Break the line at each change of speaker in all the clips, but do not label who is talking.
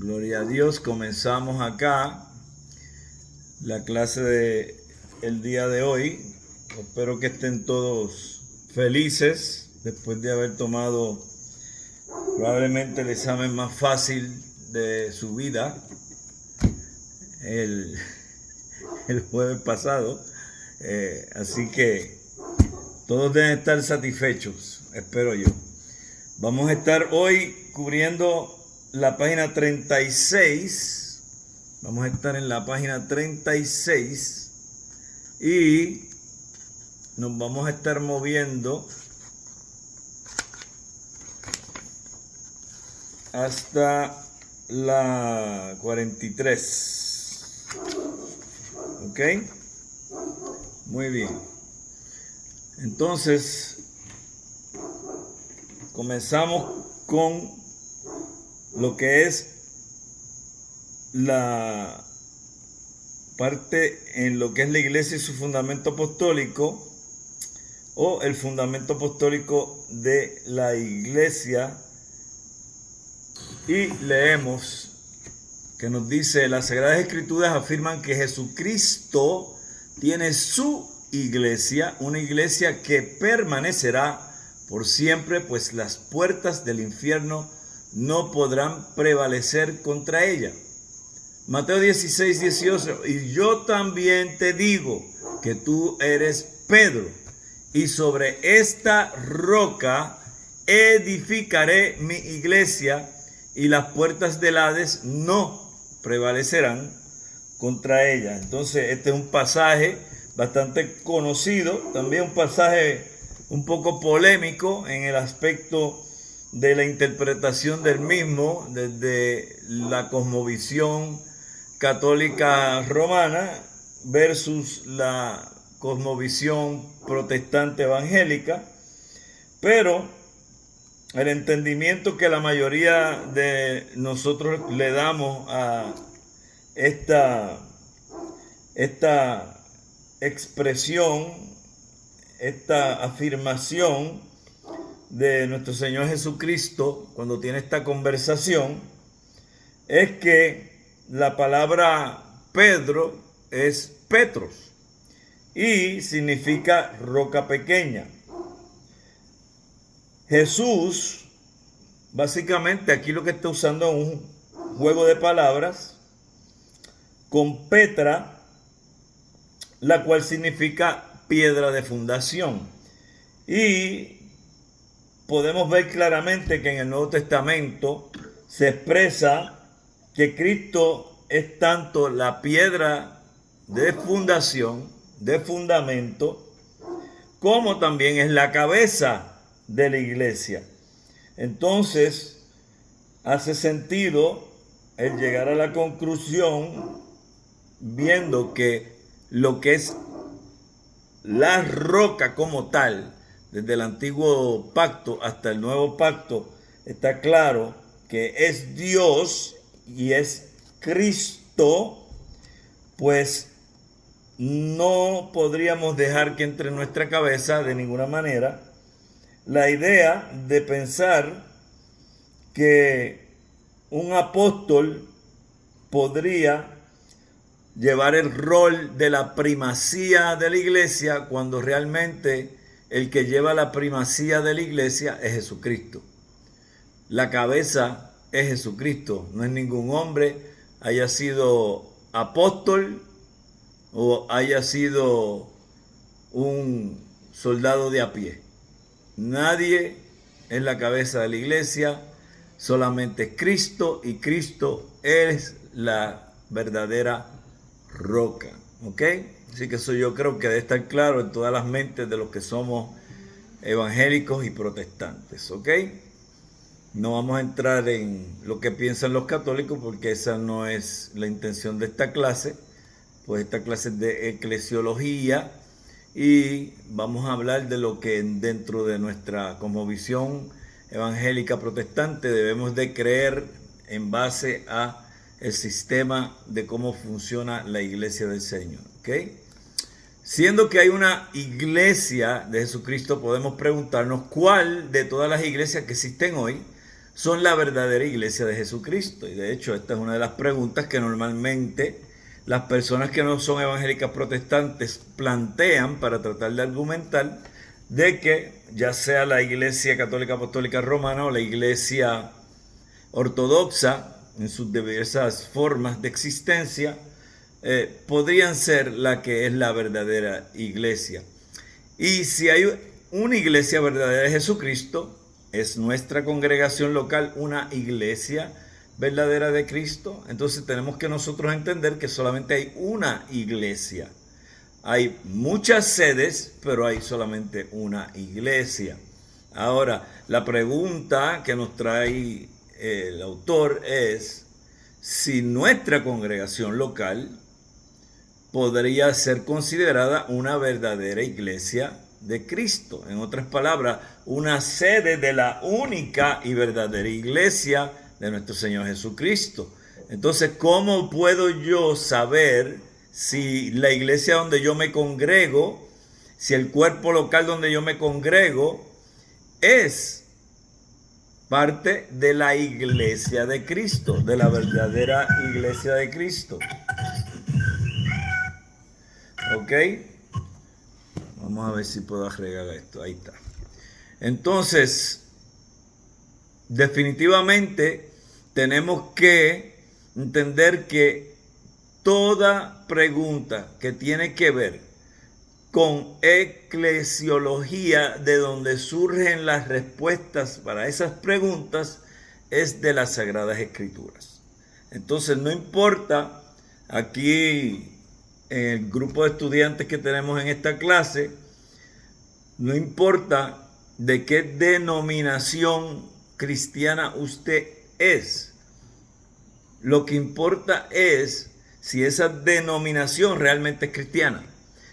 Gloria a Dios, comenzamos acá la clase de el día de hoy. Espero que estén todos felices después de haber tomado probablemente el examen más fácil de su vida el jueves pasado. Así que todos deben estar satisfechos, espero yo. Vamos a estar hoy cubriendo la página 36. Vamos a estar en la página 36 y nos vamos a estar moviendo hasta la 43. ¿Ok? Muy bien. Entonces, comenzamos con lo que es la parte en lo que es la iglesia y su fundamento apostólico, o el fundamento apostólico de la iglesia, y leemos que nos dice: las Sagradas Escrituras afirman que Jesucristo tiene su iglesia, una iglesia que permanecerá por siempre, pues las puertas del infierno no podrán prevalecer contra ella. Mateo 16, 18, y yo también te digo que tú eres Pedro, y sobre esta roca edificaré mi iglesia, y las puertas del Hades no prevalecerán contra ella. Entonces, este es un pasaje bastante conocido, también un pasaje un poco polémico en el aspecto de la interpretación del mismo desde la cosmovisión católica romana versus la cosmovisión protestante evangélica, pero el entendimiento que la mayoría de nosotros le damos a esta expresión, esta afirmación de nuestro Señor Jesucristo cuando tiene esta conversación, es que la palabra Pedro es Petros y significa roca pequeña. Jesús, básicamente aquí lo que está usando es un juego de palabras con Petra, la cual significa piedra de fundación. Y podemos ver claramente que en el Nuevo Testamento se expresa que Cristo es tanto la piedra de fundación, de fundamento, como también es la cabeza de la iglesia. Entonces, hace sentido el llegar a la conclusión, viendo que lo que es la roca como tal, desde el antiguo pacto hasta el nuevo pacto, está claro que es Dios y es Cristo, pues no podríamos dejar que entre en nuestra cabeza de ninguna manera la idea de pensar que un apóstol podría llevar el rol de la primacía de la iglesia cuando realmente el que lleva la primacía de la iglesia es Jesucristo. La cabeza es Jesucristo, no es ningún hombre, haya sido apóstol o haya sido un soldado de a pie. Nadie es la cabeza de la iglesia, solamente Cristo, y Cristo es la verdadera roca. ¿Ok? Así que eso yo creo que debe estar claro en todas las mentes de los que somos evangélicos y protestantes. ¿Ok? No vamos a entrar en lo que piensan los católicos, porque esa no es la intención de esta clase. Pues esta clase es de eclesiología y vamos a hablar de lo que dentro de nuestra cosmovisión evangélica protestante debemos de creer en base a el sistema de cómo funciona la iglesia del Señor. ¿Ok? Siendo que hay una iglesia de Jesucristo, podemos preguntarnos cuál de todas las iglesias que existen hoy son la verdadera iglesia de Jesucristo. Y de hecho, esta es una de las preguntas que normalmente las personas que no son evangélicas protestantes plantean para tratar de argumentar de que ya sea la Iglesia Católica Apostólica Romana o la Iglesia Ortodoxa, en sus diversas formas de existencia, podrían ser la que es la verdadera iglesia. Y si hay una iglesia verdadera de Jesucristo, ¿es nuestra congregación local una iglesia verdadera de Cristo? Entonces tenemos que nosotros entender que solamente hay una iglesia. Hay muchas sedes, pero hay solamente una iglesia. Ahora, la pregunta que nos trae el autor es si nuestra congregación local podría ser considerada una verdadera iglesia de Cristo. En otras palabras, una sede de la única y verdadera iglesia de nuestro Señor Jesucristo. Entonces, ¿cómo puedo yo saber si la iglesia donde yo me congrego, si el cuerpo local donde yo me congrego es parte de la iglesia de Cristo, de la verdadera iglesia de Cristo? ¿Ok? Vamos a ver si puedo agregar esto. Ahí está. Entonces, definitivamente tenemos que entender que toda pregunta que tiene que ver con eclesiología, de donde surgen las respuestas para esas preguntas, es de las Sagradas Escrituras. Entonces, no importa, aquí en el grupo de estudiantes que tenemos en esta clase, no importa de qué denominación cristiana usted es. Lo que importa es si esa denominación realmente es cristiana.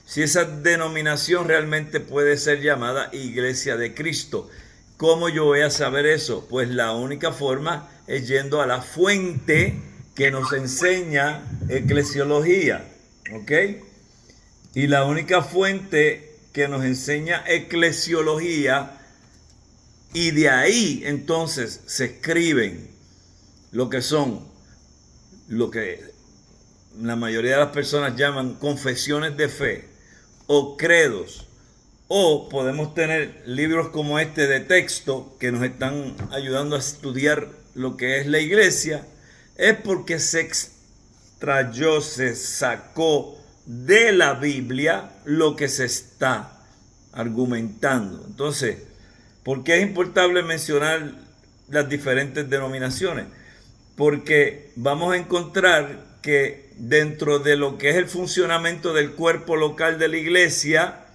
Si esa denominación realmente puede ser llamada Iglesia de Cristo. ¿Cómo yo voy a saber eso? Pues la única forma es yendo a la fuente que nos enseña eclesiología. ¿Ok? Y la única fuente que nos enseña eclesiología, y de ahí entonces se escriben lo que son, lo que la mayoría de las personas llaman confesiones de fe o credos, o podemos tener libros como este de texto que nos están ayudando a estudiar lo que es la iglesia, es porque se extrayó, se sacó de la Biblia lo que se está argumentando. Entonces, ¿por qué es importante mencionar las diferentes denominaciones? Porque vamos a encontrar que dentro de lo que es el funcionamiento del cuerpo local de la iglesia,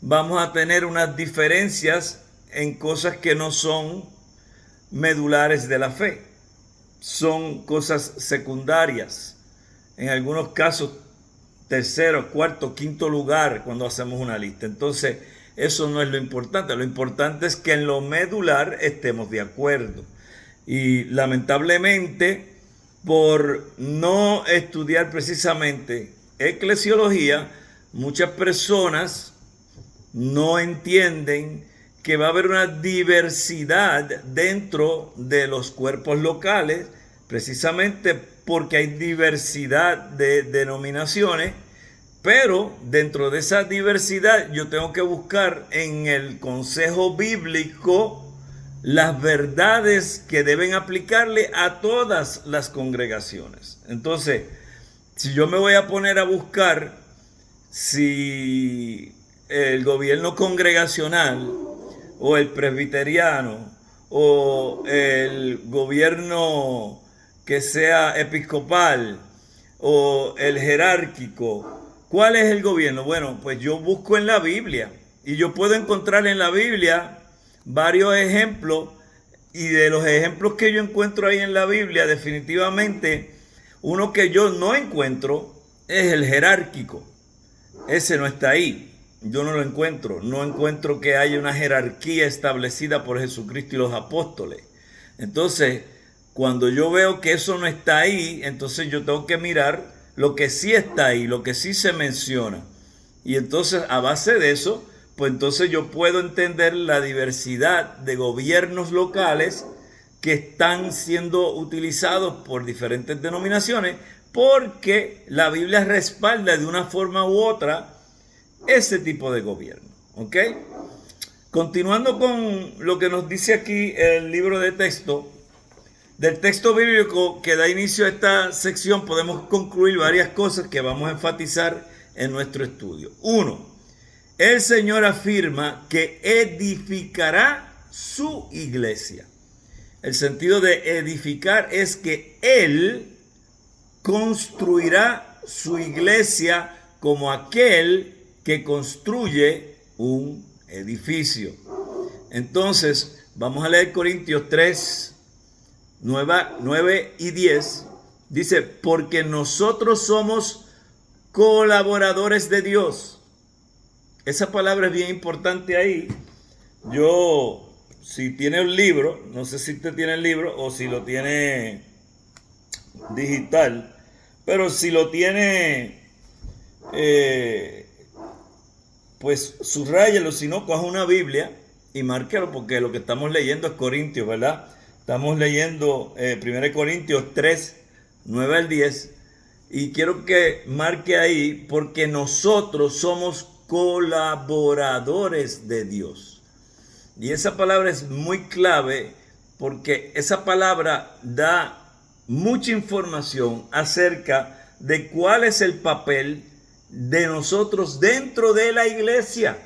vamos a tener unas diferencias en cosas que no son medulares de la fe. Son cosas secundarias. En algunos casos, tercero, cuarto, quinto lugar cuando hacemos una lista. Entonces, eso no es lo importante. Lo importante es que en lo medular estemos de acuerdo. Y lamentablemente, por no estudiar precisamente eclesiología, muchas personas no entienden que va a haber una diversidad dentro de los cuerpos locales, precisamente porque hay diversidad de denominaciones, pero dentro de esa diversidad yo tengo que buscar en el consejo bíblico las verdades que deben aplicarle a todas las congregaciones. Entonces, si yo me voy a poner a buscar si el gobierno congregacional o el presbiteriano o el gobierno que sea episcopal o el jerárquico, ¿cuál es el gobierno? Bueno, pues yo busco en la Biblia y yo puedo encontrar en la Biblia varios ejemplos, y de los ejemplos que yo encuentro ahí en la Biblia, definitivamente uno que yo no encuentro es el jerárquico. Ese no está ahí, yo no lo encuentro. No encuentro que haya una jerarquía establecida por Jesucristo y los apóstoles. Entonces, cuando yo veo que eso no está ahí, entonces yo tengo que mirar lo que sí está ahí, lo que sí se menciona. Y entonces, a base de eso, pues entonces yo puedo entender la diversidad de gobiernos locales que están siendo utilizados por diferentes denominaciones, porque la Biblia respalda de una forma u otra ese tipo de gobierno. ¿Ok? Continuando con lo que nos dice aquí el libro de texto, del texto bíblico que da inicio a esta sección, podemos concluir varias cosas que vamos a enfatizar en nuestro estudio. 1. El Señor afirma que edificará su iglesia. El sentido de edificar es que Él construirá su iglesia como aquel que construye un edificio. Entonces, vamos a leer Corintios 3, 9 y 10. Dice, porque nosotros somos colaboradores de Dios. Esa palabra es bien importante ahí. Yo, si tiene un libro, no sé si usted tiene el libro o si lo tiene digital, pero si lo tiene, pues subráyelo, si no, coja una Biblia y márquelo, porque lo que estamos leyendo es Corintios, ¿verdad? Estamos leyendo 1 Corintios 3, 9 al 10, y quiero que marque ahí, porque nosotros somos colaboradores de Dios. Y esa palabra es muy clave, porque esa palabra da mucha información acerca de cuál es el papel de nosotros dentro de la iglesia.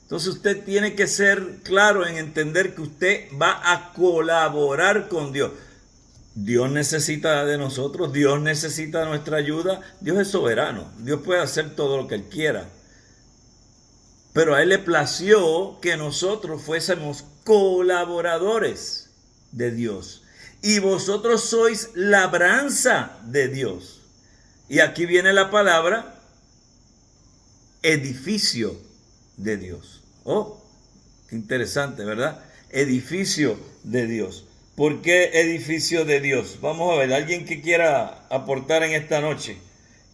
Entonces usted tiene que ser claro en entender que usted va a colaborar con Dios. Dios necesita de nosotros, Dios necesita nuestra ayuda. Dios es soberano, Dios puede hacer todo lo que Él quiera. Pero a Él le plació que nosotros fuésemos colaboradores de Dios. Y vosotros sois labranza de Dios. Y aquí viene la palabra edificio de Dios. Oh, qué interesante, ¿verdad? Edificio de Dios. ¿Por qué edificio de Dios? Vamos a ver, alguien que quiera aportar en esta noche.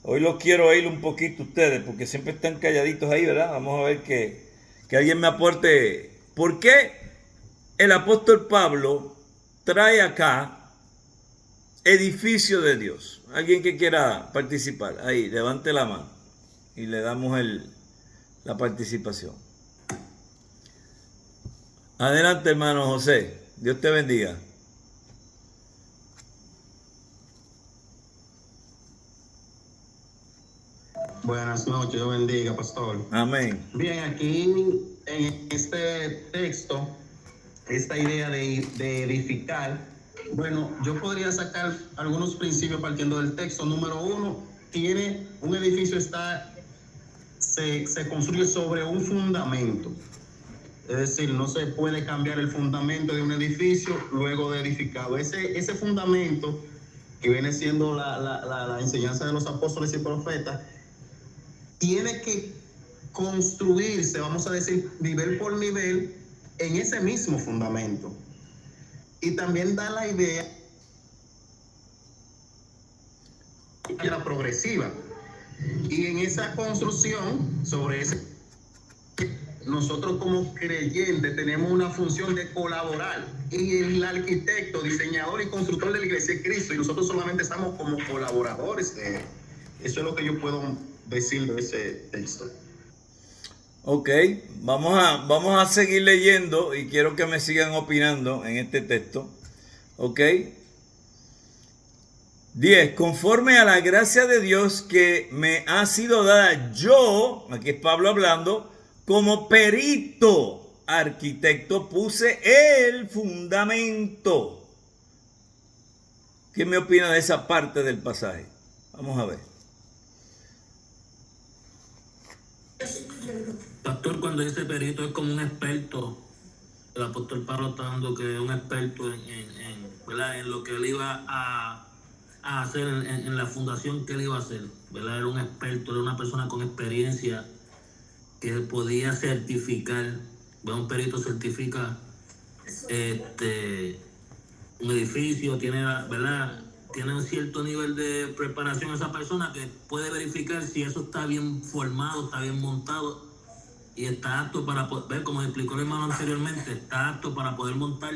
Hoy los quiero oír un poquito ustedes, porque siempre están calladitos ahí, ¿verdad? Vamos a ver que alguien me aporte. ¿Por qué el apóstol Pablo trae acá edificio de Dios? Alguien que quiera participar, ahí, levante la mano y le damos la participación. Adelante, hermano José. Dios te bendiga.
Buenas noches, Dios bendiga, pastor.
Amén.
Bien, aquí en este texto, esta idea de edificar, bueno, yo podría sacar algunos principios partiendo del texto. Número 1, un edificio se construye sobre un fundamento. Es decir, no se puede cambiar el fundamento de un edificio luego de edificado. Ese fundamento, que viene siendo la enseñanza de los apóstoles y profetas, tiene que construirse, vamos a decir, nivel por nivel, en ese mismo fundamento. Y también da la idea de la progresiva. Y en esa construcción, sobre ese, nosotros como creyentes tenemos una función de colaborar. Y el arquitecto, diseñador y constructor de la iglesia es Cristo. Y nosotros solamente estamos como colaboradores de Él. Eso es lo que yo puedo decir de ese texto.
Ok, vamos a seguir leyendo y quiero que me sigan opinando en este texto. Ok. 10. Conforme a la gracia de Dios que me ha sido dada, yo, aquí es Pablo hablando, como perito arquitecto puse el fundamento. ¿Qué me opina de esa parte del pasaje? Vamos a ver.
Pastor, cuando dice perito es como un experto. El apóstol Pablo está dando que es un experto en lo que él iba a hacer, en la fundación que él iba a hacer, ¿verdad? Era un experto, era una persona con experiencia que podía certificar, ¿verdad? Un perito certifica un edificio, tiene, ¿verdad? Tiene un cierto nivel de preparación esa persona que puede verificar si eso está bien formado, está bien montado y está apto para poder, como explicó el hermano anteriormente, está apto para poder montar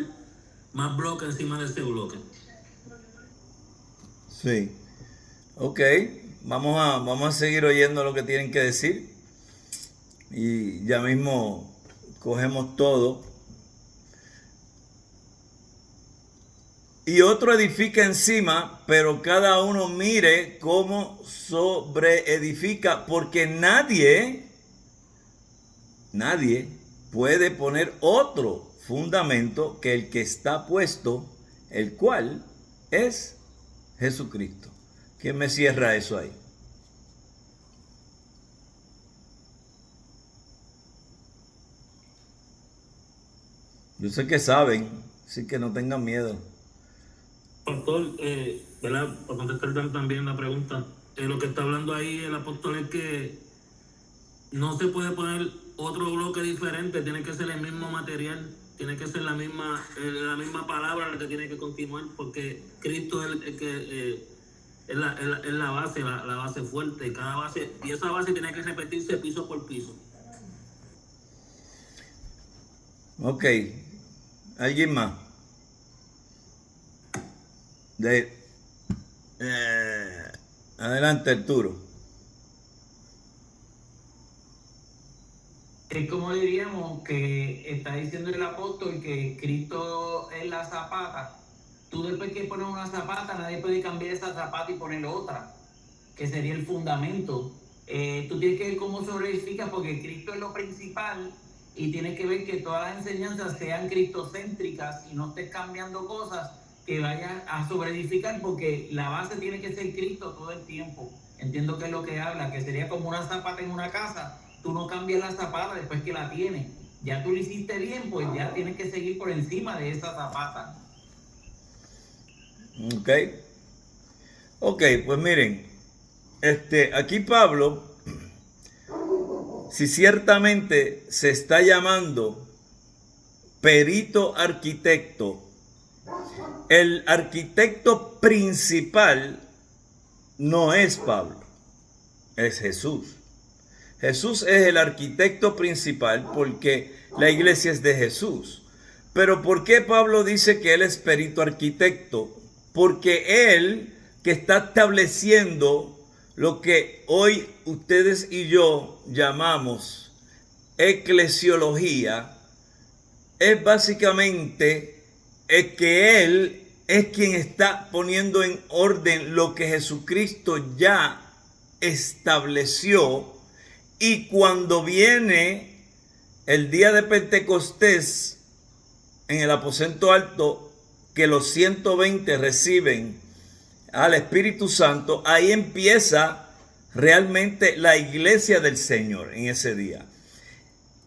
más bloques encima de ese bloque.
Sí. Ok, vamos a seguir oyendo lo que tienen que decir. Y ya mismo cogemos todo. Y otro edifica encima, pero cada uno mire cómo sobreedifica, porque nadie puede poner otro fundamento que el que está puesto, el cual es Jesucristo. ¿Quién me cierra eso ahí? Yo sé que saben, así que no tengan miedo.
Pastor, ¿verdad? Para contestar también la pregunta, lo que está hablando ahí el apóstol es que no se puede poner otro bloque diferente, tiene que ser el mismo material, tiene que ser la misma palabra la que tiene que continuar, porque Cristo es el que es la base, la base fuerte, cada base, y esa base tiene que repetirse piso por piso.
Ok, ¿alguien más? Adelante, Arturo.
Es como diríamos que está diciendo el apóstol que Cristo es la zapata. Tú después que pones una zapata, nadie puede cambiar esa zapata y poner otra, que sería el fundamento. Tú tienes que ver cómo sobreedificas, porque Cristo es lo principal y tienes que ver que todas las enseñanzas sean cristocéntricas y no estés cambiando cosas que vayan a sobreedificar, porque la base tiene que ser Cristo todo el tiempo. Entiendo que es lo que habla, que sería como una zapata en una casa. Tú no cambias la zapata después que la tienes. Ya tú lo hiciste bien, pues ya tienes que seguir por encima de esa zapata.
Ok, pues miren, aquí Pablo, si ciertamente se está llamando perito arquitecto, el arquitecto principal no es Pablo, es Jesús. Jesús es el arquitecto principal porque la iglesia es de Jesús. Pero ¿por qué Pablo dice que él es perito arquitecto? Porque él, que está estableciendo lo que hoy ustedes y yo llamamos eclesiología, es básicamente que él es quien está poniendo en orden lo que Jesucristo ya estableció. Y cuando viene el día de Pentecostés en el aposento alto, que los 120 reciben al Espíritu Santo, ahí empieza realmente la iglesia del Señor en ese día.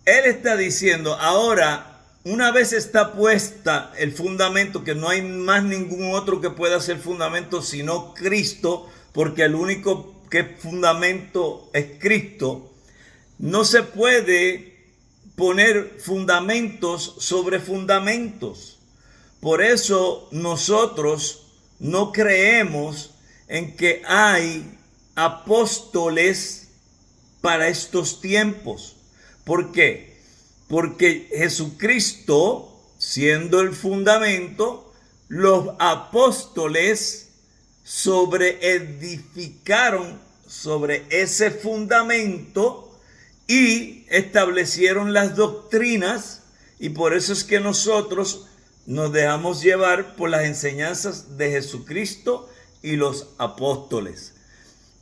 Él está diciendo, ahora, una vez está puesta el fundamento, que no hay más ningún otro que pueda ser fundamento sino Cristo, porque el único que es fundamento es Cristo. No se puede poner fundamentos sobre fundamentos. Por eso nosotros no creemos en que hay apóstoles para estos tiempos. ¿Por qué? Porque Jesucristo, siendo el fundamento, los apóstoles sobreedificaron sobre ese fundamento y establecieron las doctrinas, y por eso es que nosotros nos dejamos llevar por las enseñanzas de Jesucristo y los apóstoles.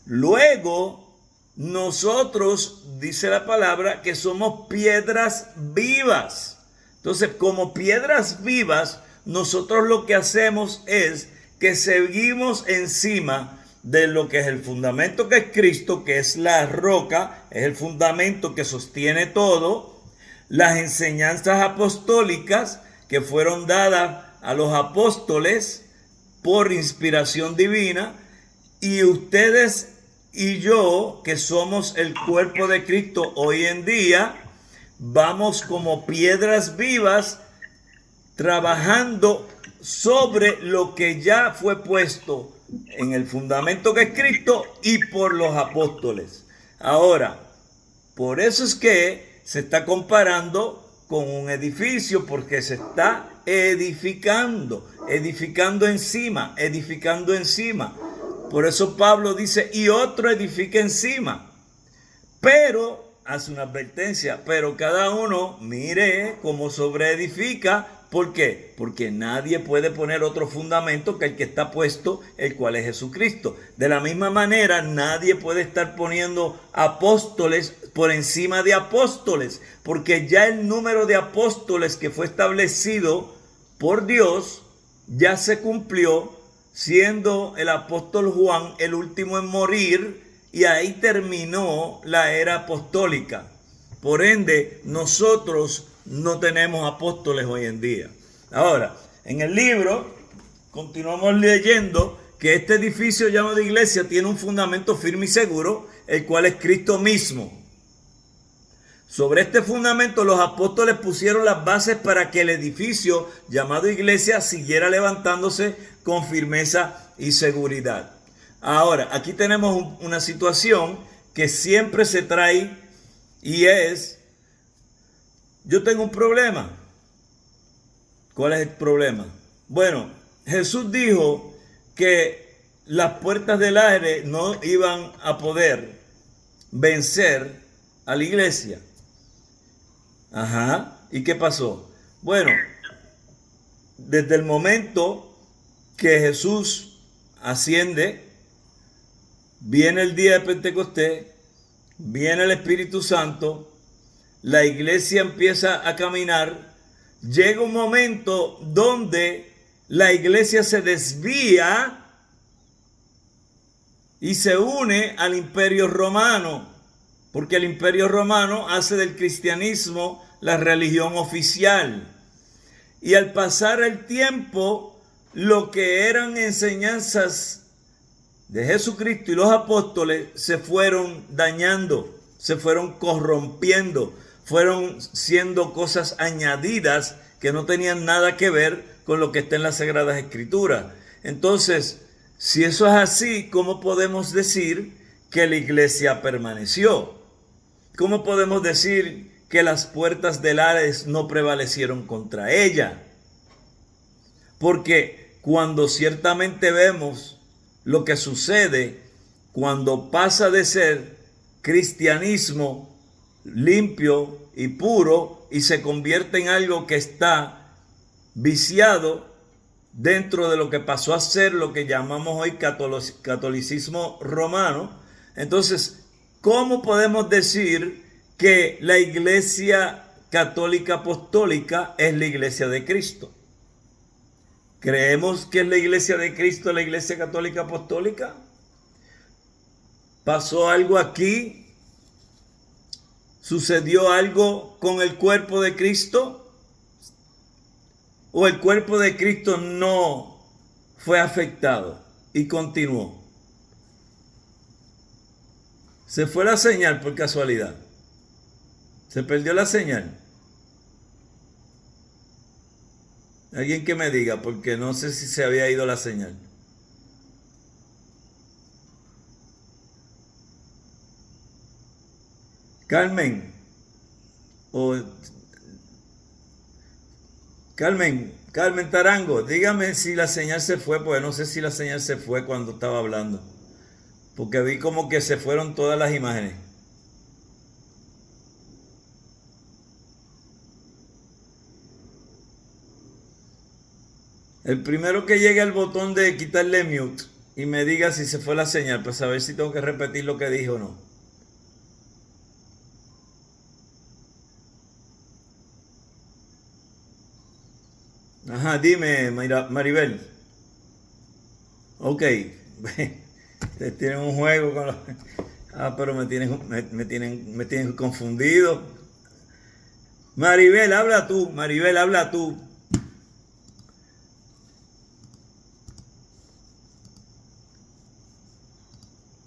Luego, nosotros, dice la palabra, que somos piedras vivas. Entonces, como piedras vivas, nosotros lo que hacemos es que seguimos encima de lo que es el fundamento, que es Cristo, que es la roca, es el fundamento que sostiene todo, las enseñanzas apostólicas que fueron dadas a los apóstoles por inspiración divina, y ustedes y yo, que somos el cuerpo de Cristo hoy en día, vamos como piedras vivas trabajando sobre lo que ya fue puesto en el fundamento que es Cristo y por los apóstoles. Ahora, por eso es que se está comparando con un edificio, porque se está edificando, edificando encima, edificando encima. Por eso Pablo dice, y otro edifica encima. Pero, hace una advertencia, pero cada uno mire cómo sobreedifica. ¿Por qué? Porque nadie puede poner otro fundamento que el que está puesto, el cual es Jesucristo. De la misma manera, nadie puede estar poniendo apóstoles por encima de apóstoles, porque ya el número de apóstoles que fue establecido por Dios ya se cumplió, siendo el apóstol Juan el último en morir, y ahí terminó la era apostólica. Por ende, nosotros no tenemos apóstoles hoy en día. Ahora, en el libro, continuamos leyendo que este edificio llamado iglesia tiene un fundamento firme y seguro, el cual es Cristo mismo. Sobre este fundamento los apóstoles pusieron las bases para que el edificio llamado iglesia siguiera levantándose con firmeza y seguridad. Ahora, aquí tenemos una situación que siempre se trae y es, yo tengo un problema. ¿Cuál es el problema? Bueno, Jesús dijo que las puertas del aire no iban a poder vencer a la iglesia. Ajá, ¿y qué pasó? Bueno, desde el momento que Jesús asciende, viene el día de Pentecostés, viene el Espíritu Santo, la iglesia empieza a caminar, llega un momento donde la iglesia se desvía y se une al Imperio Romano, porque el Imperio Romano hace del cristianismo la religión oficial. Y al pasar el tiempo, lo que eran enseñanzas de Jesucristo y los apóstoles se fueron dañando, se fueron corrompiendo, fueron siendo cosas añadidas que no tenían nada que ver con lo que está en las Sagradas Escrituras. Entonces, si eso es así, ¿cómo podemos decir que la iglesia permaneció? ¿Cómo podemos decir que las puertas del Hades no prevalecieron contra ella? Porque cuando ciertamente vemos lo que sucede cuando pasa de ser cristianismo limpio y puro y se convierte en algo que está viciado dentro de lo que pasó a ser lo que llamamos hoy catolicismo romano, entonces, ¿cómo podemos decir que la iglesia católica apostólica es la iglesia de Cristo? ¿Creemos que es la iglesia de Cristo la iglesia católica apostólica? ¿Pasó algo aquí? ¿Sucedió algo con el cuerpo de Cristo? ¿O el cuerpo de Cristo no fue afectado y continuó? Se fue la señal por casualidad. Se perdió la señal. Alguien que me diga, porque no sé si se había ido la señal. Carmen, Carmen Tarango, dígame si la señal se fue, porque no sé si la señal se fue cuando estaba hablando. Porque vi como que se fueron todas las imágenes. El primero que llegue al botón de quitarle mute y me diga si se fue la señal, para saber si tengo que repetir lo que dije o no. Ajá, dime, Maribel. Ok. Ustedes tienen un juego con los... Ah, pero me tienen confundido. Maribel, habla tú. Maribel, habla tú.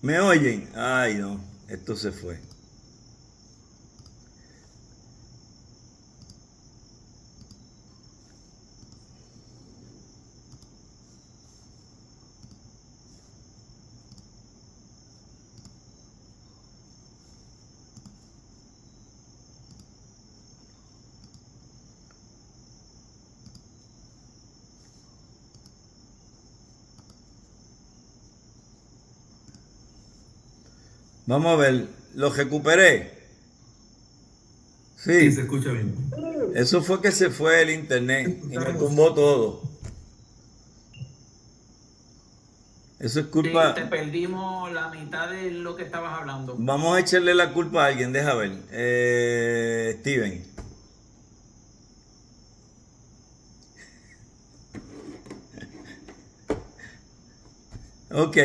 ¿Me oyen? Ay, no. Esto se fue. Vamos a ver, lo recuperé.
Sí,
Sí,
se escucha bien.
eso fue que se fue el internet y me tumbó todo. Eso es
Sí, te
culpa.
perdimos la mitad de lo que estabas hablando.
Vamos a echarle la culpa a alguien, deja ver. Steven. Ok,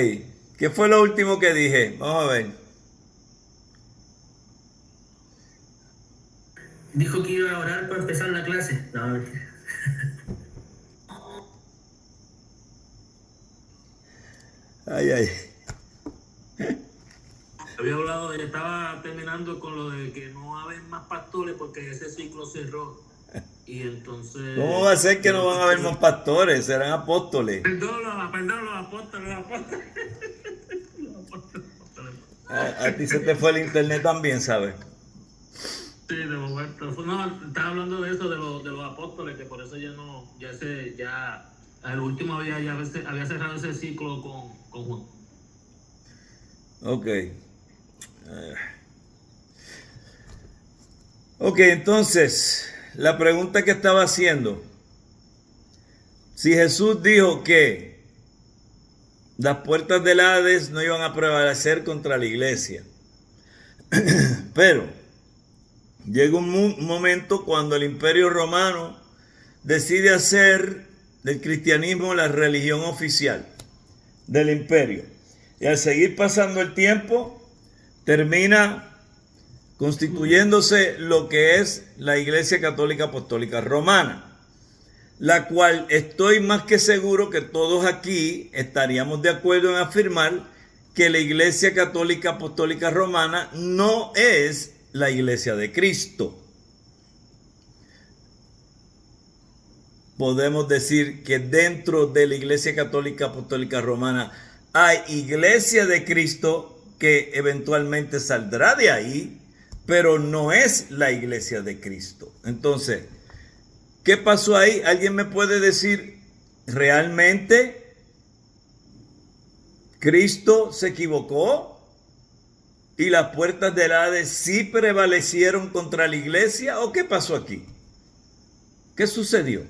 ¿qué fue lo último que dije? Vamos a ver.
Dijo que iba a orar para empezar la clase. No, mentira.
Ay, ay.
Había hablado, estaba terminando con lo de que no va a haber más pastores porque ese ciclo cerró. Y entonces.
¿Cómo va a ser que no van a haber más pastores? Serán apóstoles.
Perdón, los apóstoles.
A ti se te fue el internet también, ¿sabes?
Sí, de momento. No, estaba hablando de eso, de los apóstoles, que por eso ya no, ya el último había cerrado ese ciclo con Juan.
Ok. Ok, entonces, la pregunta que estaba haciendo. Si Jesús dijo que las puertas del Hades no iban a prevalecer contra la iglesia, pero llega un momento cuando el Imperio Romano decide hacer del cristianismo la religión oficial del imperio. Y al seguir pasando el tiempo, termina constituyéndose lo que es la Iglesia Católica Apostólica Romana, la cual estoy más que seguro que todos aquí estaríamos de acuerdo en afirmar que la Iglesia Católica Apostólica Romana no es la Iglesia de Cristo. Podemos decir que dentro de la Iglesia Católica Apostólica Romana hay Iglesia de Cristo que eventualmente saldrá de ahí, pero no es la Iglesia de Cristo. Entonces, ¿qué pasó ahí? ¿Alguien me puede decir realmente Cristo se equivocó y las puertas del Hades sí prevalecieron contra la iglesia? ¿O qué pasó aquí? ¿Qué sucedió?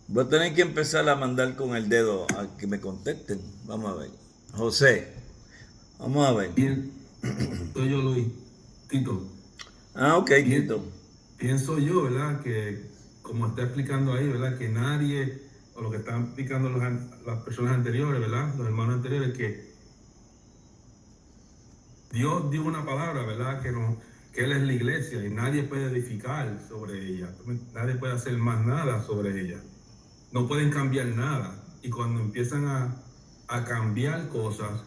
Voy a tener que empezar a mandar con el dedo a que me contesten. Vamos a ver. José, vamos a ver.
Bien, soy yo, Luis. Tito.
Ah, ok,
Bien.
Tito.
Pienso yo, ¿verdad? Que como está explicando ahí, ¿verdad? Que nadie, o lo que están explicando las personas anteriores, ¿verdad? Los hermanos anteriores, que Dios dio una palabra, ¿verdad? Que Él es la iglesia y nadie puede edificar sobre ella. Nadie puede hacer más nada sobre ella. No pueden cambiar nada. Y cuando empiezan a cambiar cosas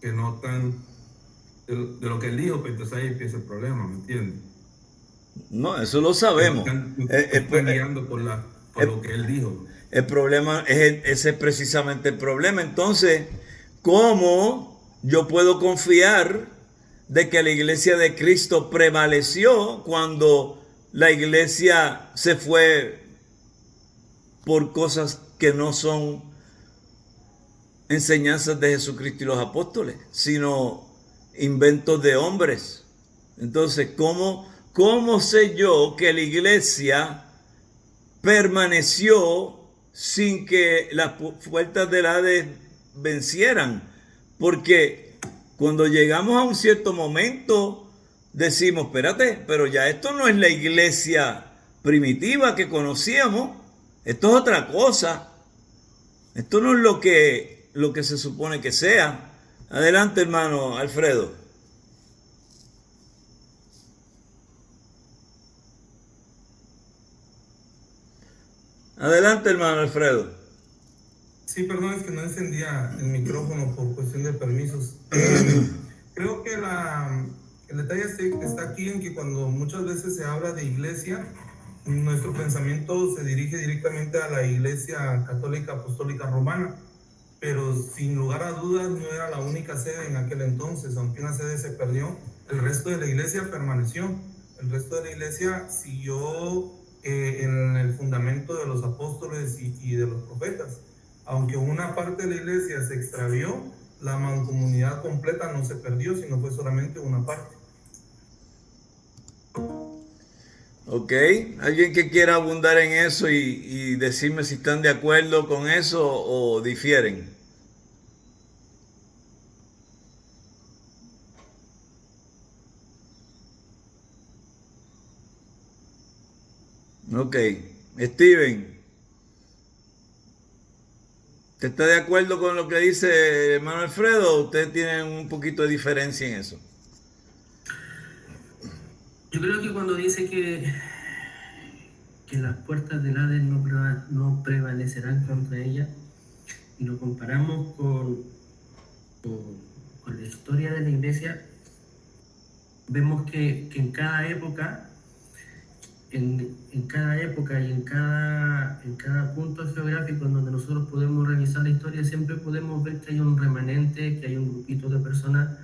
que no están de lo que Él dijo, pues entonces ahí empieza el problema, ¿me entiendes?
No, eso lo sabemos.
Están guiando por lo que Él dijo.
El problema ese es precisamente el problema. Entonces, ¿cómo yo puedo confiar de que la iglesia de Cristo prevaleció cuando la iglesia se fue por cosas que no son enseñanzas de Jesucristo y los apóstoles, sino inventos de hombres? Entonces, ¿cómo sé yo que la iglesia permaneció sin que las puertas del Hades vencieran? Porque cuando llegamos a un cierto momento decimos, espérate, pero ya esto no es la iglesia primitiva que conocíamos, esto es otra cosa, esto no es lo que se supone que sea. Adelante, hermano Alfredo. Adelante, hermano Alfredo.
Sí, perdón, es que no encendía el micrófono por cuestión de permisos. Creo que el detalle está aquí en que cuando muchas veces se habla de iglesia, nuestro pensamiento se dirige directamente a la Iglesia Católica Apostólica Romana, pero sin lugar a dudas no era la única sede en aquel entonces. Aunque una sede se perdió, el resto de la iglesia permaneció. El resto de la iglesia siguió en el fundamento de los apóstoles y de los profetas. Aunque una parte de la iglesia se extravió, la mancomunidad completa no se perdió, sino fue solamente una parte.
Ok, alguien que quiera abundar en eso y decirme si están de acuerdo con eso o difieren. Ok, Steven, ¿usted está de acuerdo con lo que dice el hermano Alfredo o ustedes tienen un poquito de diferencia en eso?
Yo creo que cuando dice que las puertas del Hades no prevalecerán contra ella, y lo comparamos con la historia de la iglesia, vemos que en cada época, en cada época y en cada punto geográfico en donde nosotros podemos revisar la historia, siempre podemos ver que hay un remanente, que hay un grupito de personas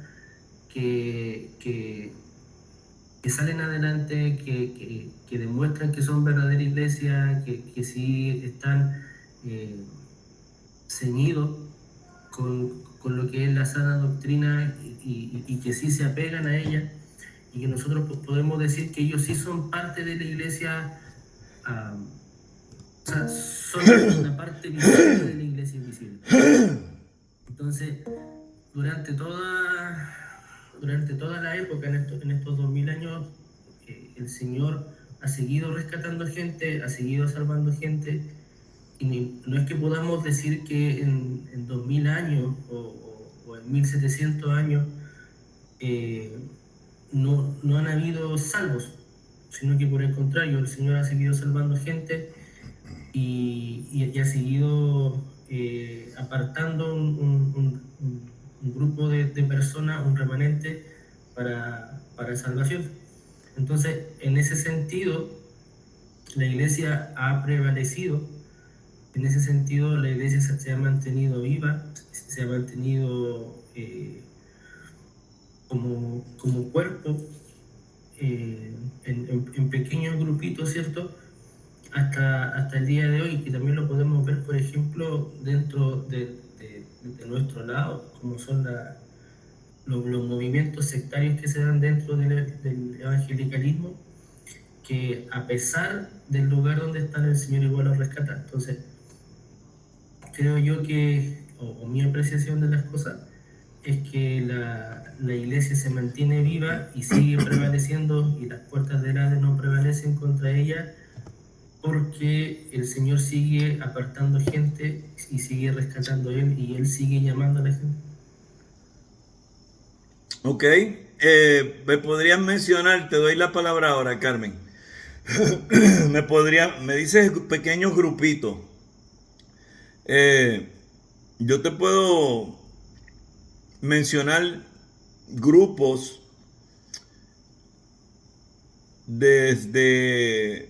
que salen adelante, que demuestran que son verdadera iglesia, que sí están ceñidos con lo que es la sana doctrina y que sí se apegan a ella, y que nosotros podemos decir que ellos sí son parte de la iglesia, o sea, son una parte visible de la iglesia invisible. Entonces, durante toda la época, en estos 2000 años, el Señor ha seguido rescatando gente, ha seguido salvando gente, y no es que podamos decir que en 2000 años o en 1700 años no han habido salvos, sino que por el contrario, el Señor ha seguido salvando gente y ha seguido apartando un grupo de personas, un remanente para salvación. Entonces, en ese sentido, la iglesia ha prevalecido, en ese sentido la iglesia se ha mantenido viva, se ha mantenido como cuerpo, en pequeños grupitos, ¿cierto? Hasta el día de hoy, que también lo podemos ver, por ejemplo, dentro de nuestro lado, como son los movimientos sectarios que se dan dentro del evangelicalismo, que a pesar del lugar donde están, el Señor igual los rescata. Entonces, creo yo que, o mi apreciación de las cosas, es que la iglesia se mantiene viva y sigue prevaleciendo, y las puertas del Hades no prevalecen contra ella, porque el Señor sigue apartando gente y sigue rescatando a Él, y Él sigue llamando a la gente.
Ok, me podrían mencionar, te doy la palabra ahora, Carmen. Me dices pequeños grupitos. Yo te puedo mencionar grupos desde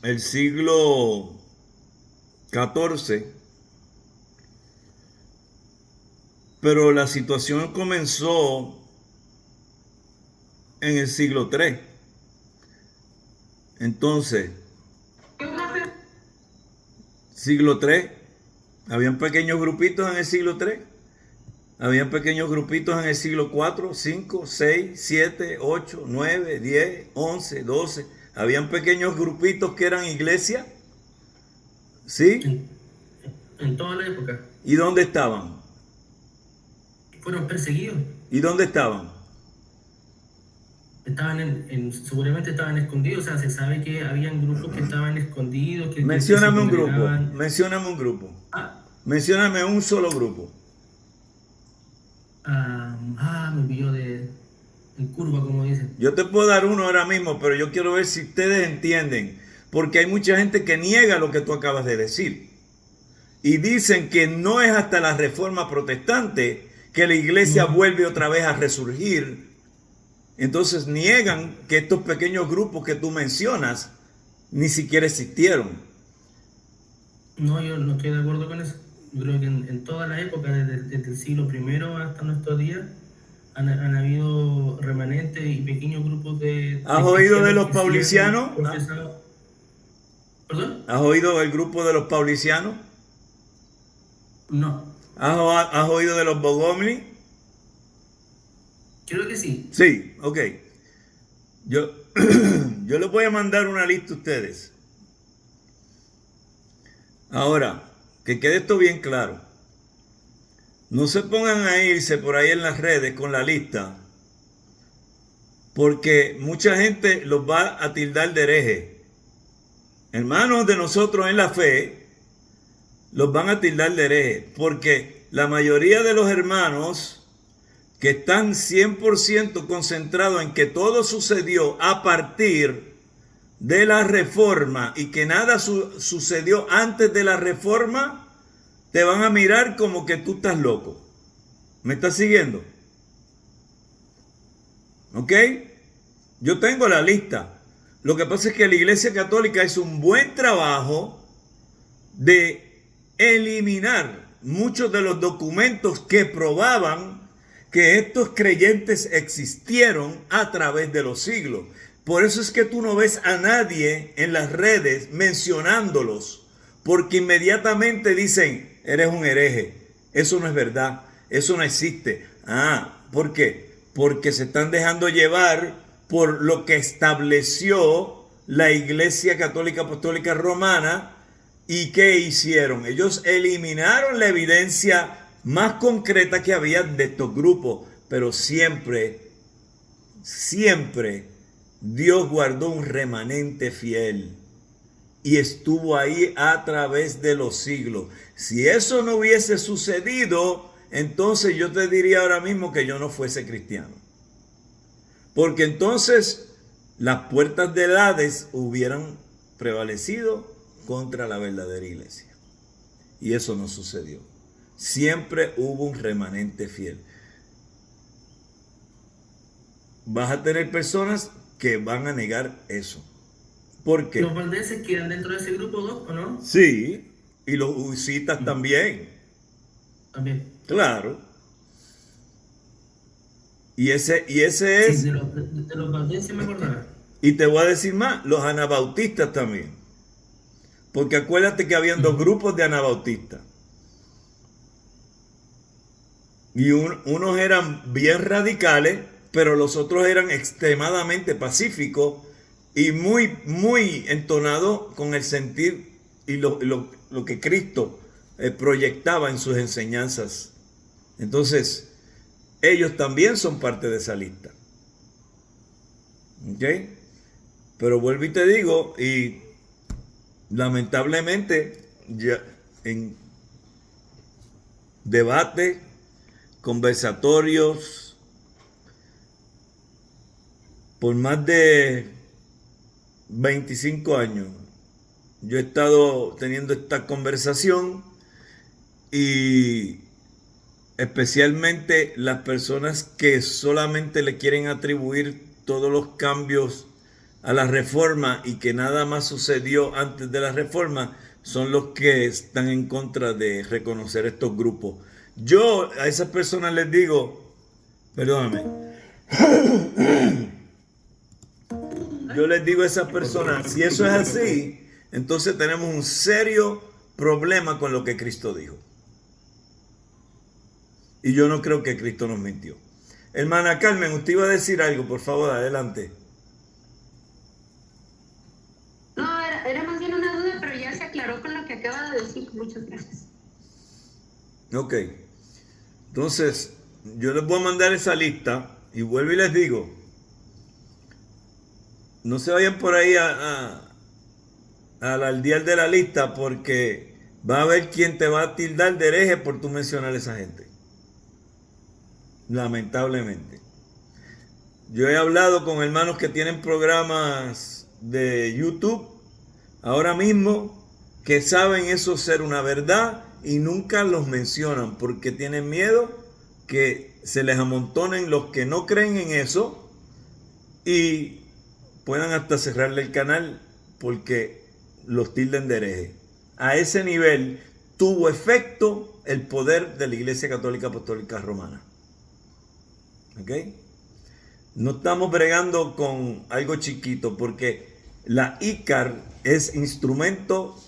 el siglo XIV, pero la situación comenzó en el siglo III. Entonces, siglo III, habían pequeños grupitos en el siglo III, habían pequeños grupitos en el siglo IV, V, VI, VII, VIII, IX, X, XI, XII. Habían pequeños grupitos que eran iglesia, ¿sí?
En toda la época.
¿Y dónde estaban?
Fueron perseguidos.
¿Y dónde estaban?
Seguramente estaban escondidos. O sea, se sabe que habían grupos que estaban escondidos.
Mencióname un grupo.
congregaban.
Mencióname un grupo.
Ah,
Mencióname un solo grupo.
me pilló en curva, como dicen.
Yo te puedo dar uno ahora mismo, pero yo quiero ver si ustedes entienden, porque hay mucha gente que niega lo que tú acabas de decir y dicen que no es hasta la Reforma Protestante que la iglesia vuelve otra vez a resurgir. Entonces niegan que estos pequeños grupos que tú mencionas ni siquiera existieron.
No, yo no estoy de acuerdo con eso. Yo creo que en toda la época, desde el siglo I hasta nuestros días, han habido remanentes y pequeños grupos de...
¿Has oído de los paulicianos?
¿Perdón?
¿Has oído del grupo de los paulicianos?
No,
¿Has oído de los Bogomili?
creo que sí.
Sí, ok. Yo, yo les voy a mandar una lista a ustedes. Ahora, que quede esto bien claro. No se pongan a irse por ahí en las redes con la lista, porque mucha gente los va a tildar de hereje. Hermanos de nosotros en la fe, los van a tildar de hereje, porque la mayoría de los hermanos que están 100% concentrados en que todo sucedió a partir de la reforma y que nada sucedió antes de la reforma, te van a mirar como que tú estás loco. ¿Me estás siguiendo? ¿Ok? Yo tengo la lista. Lo que pasa es que la Iglesia Católica hizo un buen trabajo de eliminar muchos de los documentos que probaban que estos creyentes existieron a través de los siglos. Por eso es que tú no ves a nadie en las redes mencionándolos, porque inmediatamente dicen, eres un hereje, eso no es verdad, eso no existe. ¿Por qué? Porque se están dejando llevar por lo que estableció la Iglesia Católica Apostólica Romana. ¿Y qué hicieron? Ellos eliminaron la evidencia más concreta que había de estos grupos, pero siempre Dios guardó un remanente fiel y estuvo ahí a través de los siglos. Si eso no hubiese sucedido, entonces yo te diría ahora mismo que yo no fuese cristiano, porque entonces las puertas del Hades hubieran prevalecido contra la verdadera iglesia, y eso no sucedió. Siempre hubo un remanente fiel. Vas a tener personas que van a negar eso. ¿Por qué?
¿Los valdenses quedan dentro de ese grupo 2 o no?
Sí, y los husitas también.
También.
Claro. Y ese es...
Sí, de los valdenses me acordaba.
Y te voy a decir más, los anabautistas también. Porque acuérdate que habían dos grupos de anabautistas. Y unos eran bien radicales, pero los otros eran extremadamente pacíficos y muy entonados con el sentir y lo que Cristo proyectaba en sus enseñanzas. Entonces, ellos también son parte de esa lista. ¿Ok? Pero vuelvo y te digo, y lamentablemente, ya en debate, conversatorios, por más de 25 años, yo he estado teniendo esta conversación, y especialmente las personas que solamente le quieren atribuir todos los cambios a la reforma y que nada más sucedió antes de la reforma, son los que están en contra de reconocer estos grupos. Yo a esas personas les digo, perdóname, yo les digo a esas personas, si eso es así, entonces tenemos un serio problema con lo que Cristo dijo. Y yo no creo que Cristo nos mintió. Hermana Carmen, usted iba a decir algo, por favor, adelante.
No, era más bien una duda, pero ya se aclaró con lo que acaba de decir. Muchas gracias.
Ok. Entonces, yo les voy a mandar esa lista y vuelvo y les digo, no se vayan por ahí al dial de la lista, porque va a haber quien te va a tildar de hereje por tú mencionar a esa gente. Lamentablemente. Yo he hablado con hermanos que tienen programas de YouTube ahora mismo que saben eso ser una verdad y nunca los mencionan porque tienen miedo que se les amontonen los que no creen en eso y puedan hasta cerrarle el canal porque los tilden de hereje. A ese nivel tuvo efecto el poder de la Iglesia Católica Apostólica Romana. ¿Ok? No estamos bregando con algo chiquito, porque la ICAR es instrumento,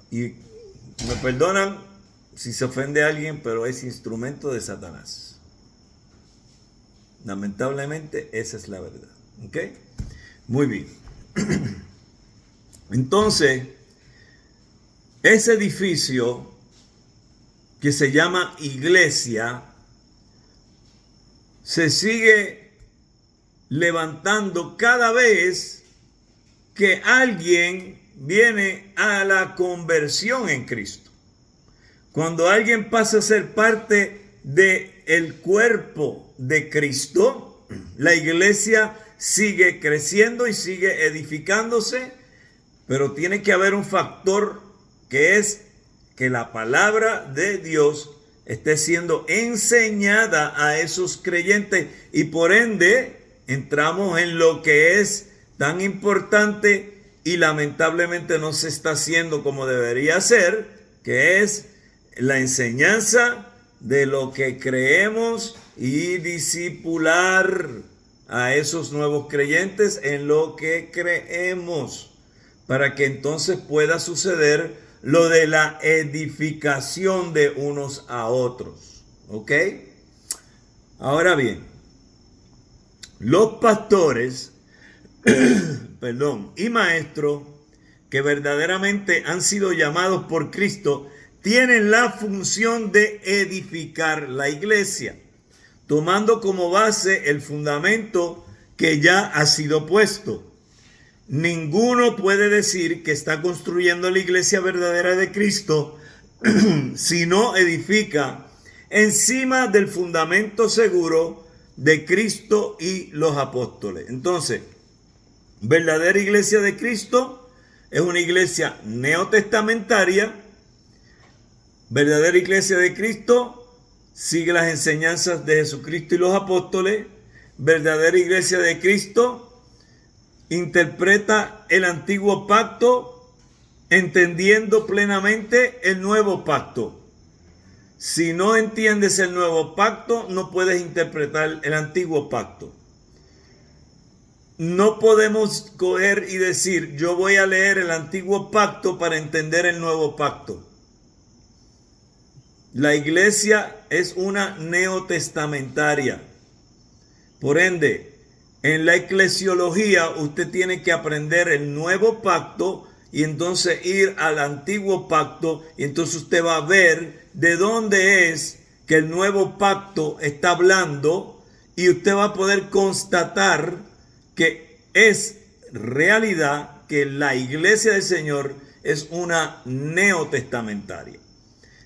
y me perdonan si se ofende a alguien, pero es instrumento de Satanás. Lamentablemente, esa es la verdad. ¿Ok? Muy bien. Entonces, ese edificio que se llama iglesia se sigue levantando cada vez que alguien viene a la conversión en Cristo. Cuando alguien pasa a ser parte del cuerpo de Cristo, la iglesia sigue creciendo y sigue edificándose, pero tiene que haber un factor que es que la palabra de Dios esté siendo enseñada a esos creyentes y por ende entramos en lo que es tan importante y lamentablemente no se está haciendo como debería ser, que es la enseñanza de lo que creemos y discipular a esos nuevos creyentes en lo que creemos, para que entonces pueda suceder lo de la edificación de unos a otros. ¿Ok? Ahora bien, los pastores, y maestros que verdaderamente han sido llamados por Cristo, tienen la función de edificar la iglesia, tomando como base el fundamento que ya ha sido puesto. Ninguno puede decir que está construyendo la iglesia verdadera de Cristo si no edifica encima del fundamento seguro de Cristo y los apóstoles. Entonces, verdadera iglesia de Cristo es una iglesia neotestamentaria. Verdadera iglesia de Cristo sigue las enseñanzas de Jesucristo y los apóstoles. Verdadera iglesia de Cristo interpreta el antiguo pacto entendiendo plenamente el nuevo pacto. Si no entiendes el nuevo pacto, no puedes interpretar el antiguo pacto. No podemos coger y decir, yo voy a leer el antiguo pacto para entender el nuevo pacto. La iglesia es una neotestamentaria. Por ende, en la eclesiología usted tiene que aprender el nuevo pacto y entonces ir al antiguo pacto y entonces usted va a ver de dónde es que el nuevo pacto está hablando y usted va a poder constatar que es realidad que la iglesia del Señor es una neotestamentaria.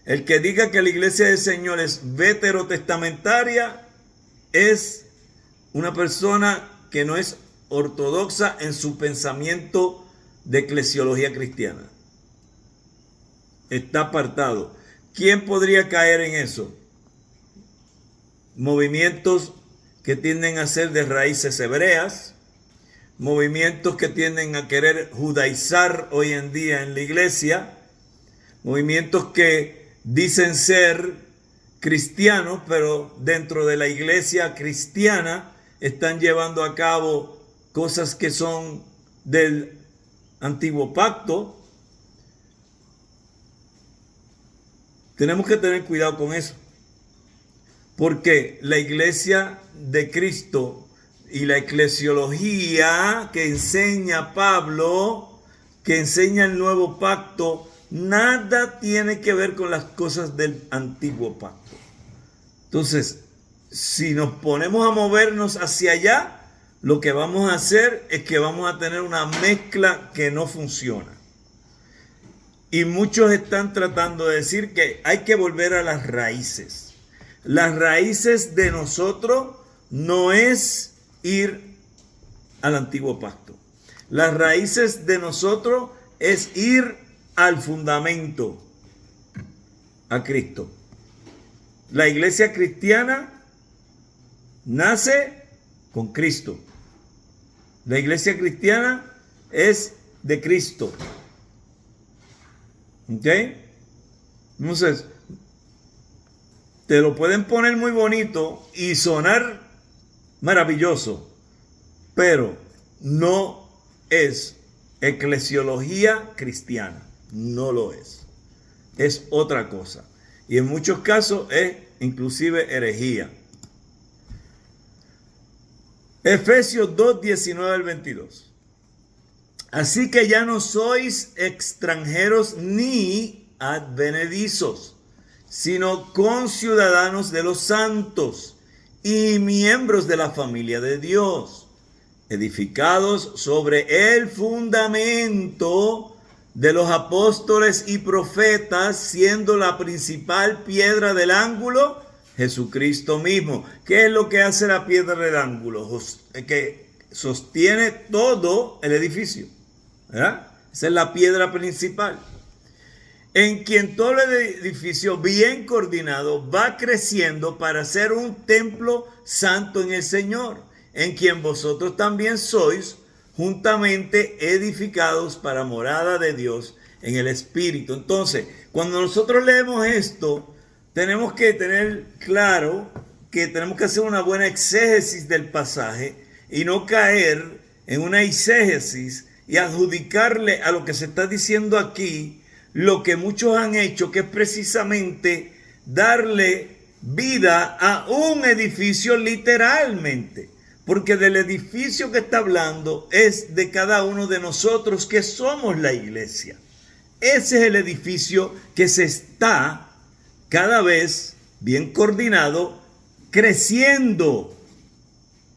El que diga que la iglesia del Señor es veterotestamentaria es una persona que no es ortodoxa en su pensamiento de eclesiología cristiana. Está apartado. ¿Quién podría caer en eso? Movimientos que tienden a ser de raíces hebreas, movimientos que tienden a querer judaizar hoy en día en la iglesia, movimientos que dicen ser cristianos, pero dentro de la iglesia cristiana están llevando a cabo cosas que son del antiguo pacto. Tenemos que tener cuidado con eso, porque la iglesia de Cristo y la eclesiología que enseña Pablo, que enseña el nuevo pacto, nada tiene que ver con las cosas del antiguo pacto. Entonces, si nos ponemos a movernos hacia allá, lo que vamos a hacer es que vamos a tener una mezcla que no funciona. Y muchos están tratando de decir que hay que volver a las raíces. Las raíces de nosotros no es ir al antiguo pacto. Las raíces de nosotros es ir al fundamento, a Cristo. La iglesia cristiana nace con Cristo. La iglesia cristiana es de Cristo. ¿Ok? Entonces, te lo pueden poner muy bonito y sonar maravilloso, pero no es eclesiología cristiana. No lo es. Es otra cosa. y en muchos casos es inclusive herejía. Efesios 2, 19 al 22. Así que ya no sois extranjeros ni advenedizos, sino conciudadanos de los santos y miembros de la familia de Dios, edificados sobre el fundamento de los apóstoles y profetas, siendo la principal piedra del ángulo Jesucristo mismo. ¿Qué es lo que hace la piedra del ángulo? Que sostiene todo el edificio, ¿verdad? Esa es la piedra principal. En quien todo el edificio bien coordinado va creciendo para ser un templo santo en el Señor, en quien vosotros también sois juntamente edificados para morada de Dios en el Espíritu. Entonces, cuando nosotros leemos esto, tenemos que tener claro que tenemos que hacer una buena exégesis del pasaje y no caer en una exégesis y adjudicarle a lo que se está diciendo aquí lo que muchos han hecho, que es precisamente darle vida a un edificio literalmente. Porque del edificio que está hablando es de cada uno de nosotros que somos la iglesia. Ese es el edificio que se está cada vez bien coordinado, creciendo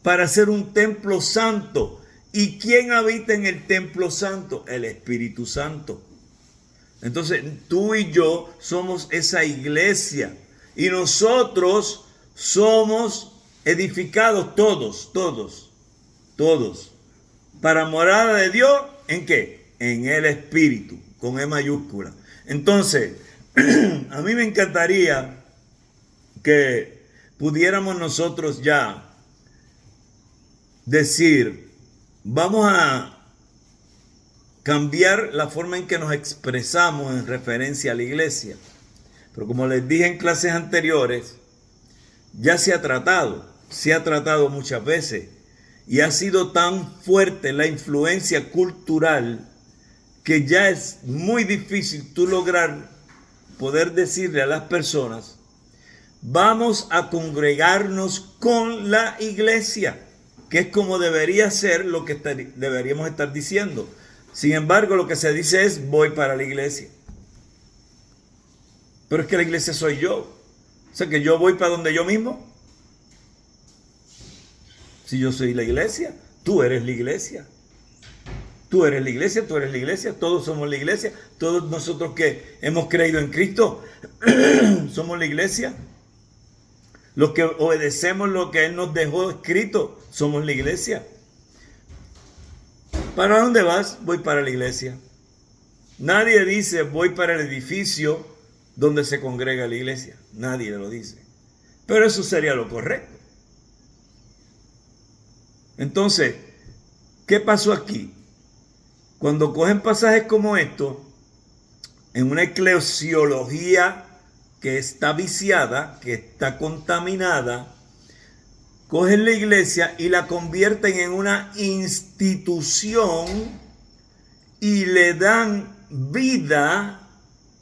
para ser un templo santo. ¿Y quién habita en el templo santo? El Espíritu Santo. Entonces tú y yo somos esa iglesia y nosotros somos edificados todos, para morada de Dios, ¿en qué? En el Espíritu, con E mayúscula. Entonces, a mí me encantaría que pudiéramos nosotros ya decir, vamos a cambiar la forma en que nos expresamos en referencia a la iglesia. Pero como les dije en clases anteriores, ya se ha tratado muchas veces y ha sido tan fuerte la influencia cultural que ya es muy difícil tú lograr poder decirle a las personas, vamos a congregarnos con la iglesia, que es como debería ser lo que deberíamos estar diciendo. Sin embargo, lo que se dice es, voy para la iglesia. Pero es que la iglesia soy yo. O sea, que yo voy para donde yo mismo. Si yo soy la iglesia, tú eres la iglesia. Tú eres la iglesia, tú eres la iglesia, todos somos la iglesia. Todos nosotros que hemos creído en Cristo somos la iglesia. Los que obedecemos lo que Él nos dejó escrito somos la iglesia. ¿Para dónde vas? Voy para la iglesia. Nadie dice voy para el edificio donde se congrega la iglesia. Nadie lo dice. Pero eso sería lo correcto. Entonces, ¿qué pasó aquí? Cuando cogen pasajes como estos, en una eclesiología que está viciada, que está contaminada, cogen la iglesia y la convierten en una institución y le dan vida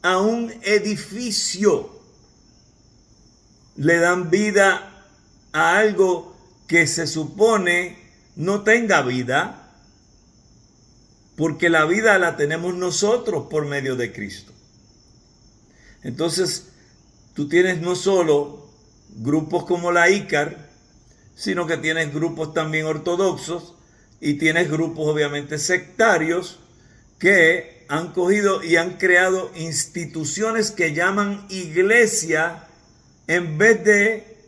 a un edificio. Le dan vida a algo que se supone no tenga vida, porque la vida la tenemos nosotros por medio de Cristo. Entonces, tú tienes no solo grupos como la ICAR, sino que tienes grupos también ortodoxos y tienes grupos obviamente sectarios que han cogido y han creado instituciones que llaman iglesia en vez de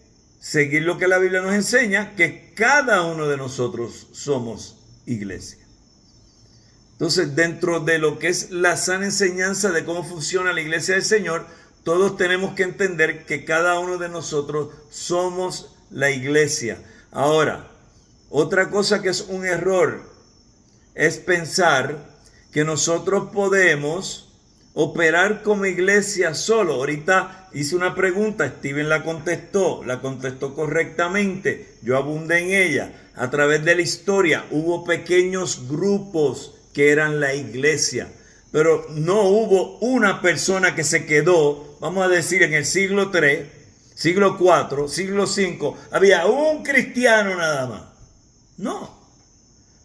seguir lo que la Biblia nos enseña, que cada uno de nosotros somos iglesia. Entonces, dentro de lo que es la sana enseñanza de cómo funciona la iglesia del Señor, todos tenemos que entender que cada uno de nosotros somos la iglesia. Ahora, otra cosa que es un error es pensar que nosotros podemos operar como iglesia solo. Ahorita hice una pregunta, Steven la contestó correctamente, yo abundé en ella. A través de la historia hubo pequeños grupos que eran la iglesia, pero no hubo una persona que se quedó vamos a decir, en el siglo III, siglo IV, siglo V, había un cristiano nada más. No,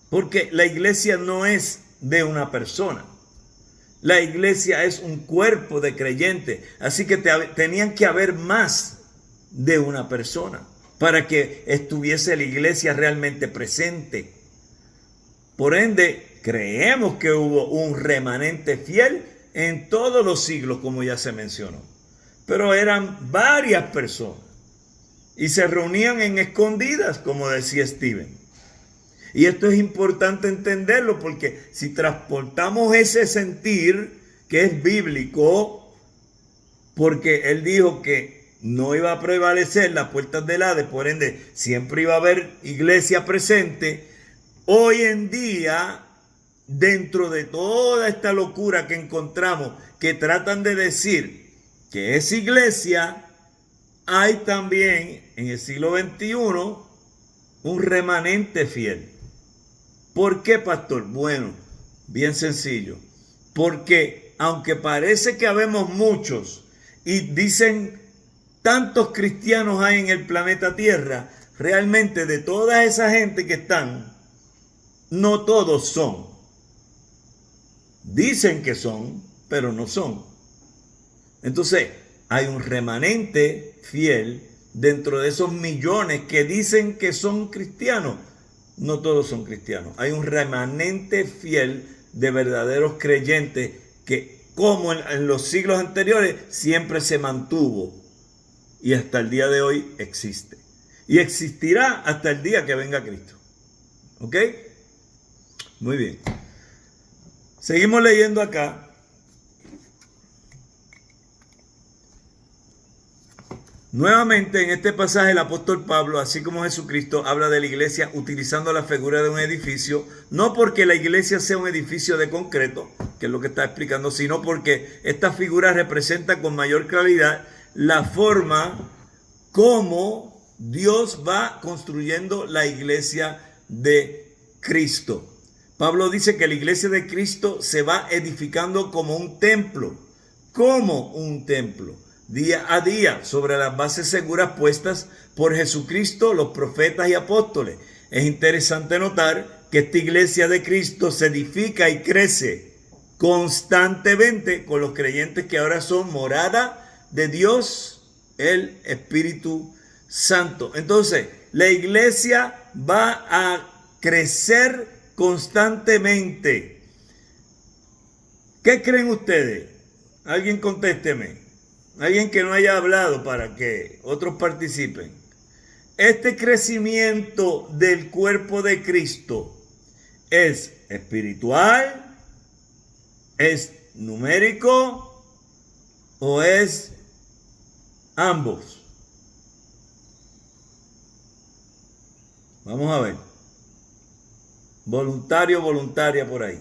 porque la iglesia no es de una persona. La iglesia es un cuerpo de creyentes, así que tenían que haber más de una persona para que estuviese la iglesia realmente presente. Por ende, creemos que hubo un remanente fiel en todos los siglos, como ya se mencionó. Pero eran varias personas y se reunían en escondidas, como decía Steven. Y esto es importante entenderlo porque si transportamos ese sentir que es bíblico, porque él dijo que no iba a prevalecer las puertas del Hades, por ende siempre iba a haber iglesia presente. Hoy en día, dentro de toda esta locura que encontramos, que tratan de decir que es iglesia, hay también en el siglo XXI un remanente fiel. ¿Por qué, pastor? Bueno, bien sencillo. Porque aunque parece que habemos muchos y dicen tantos cristianos hay en el planeta Tierra, realmente de toda esa gente que están, no todos son. Dicen que son, pero no son. Entonces, hay un remanente fiel dentro de esos millones que dicen que son cristianos. No todos son cristianos. Hay un remanente fiel de verdaderos creyentes que, como en los siglos anteriores, siempre se mantuvo y hasta el día de hoy existe. Y existirá hasta el día que venga Cristo. ¿Ok? Muy bien. Seguimos leyendo acá. Nuevamente en este pasaje el apóstol Pablo, así como Jesucristo, habla de la iglesia utilizando la figura de un edificio, no porque la iglesia sea un edificio de concreto, que es lo que está explicando, sino porque esta figura representa con mayor claridad la forma como Dios va construyendo la iglesia de Cristo. Pablo dice que la iglesia de Cristo se va edificando como un templo, día a día, sobre las bases seguras puestas por Jesucristo, los profetas y apóstoles. Es interesante notar que esta iglesia de Cristo se edifica y crece constantemente con los creyentes que ahora son morada de Dios, el Espíritu Santo. Entonces, la iglesia va a crecer constantemente. ¿Qué creen ustedes? Alguien contésteme. Alguien que no haya hablado para que otros participen. Este crecimiento del cuerpo de Cristo es espiritual, es numérico o es ambos. Vamos a ver. Voluntario, voluntaria por ahí.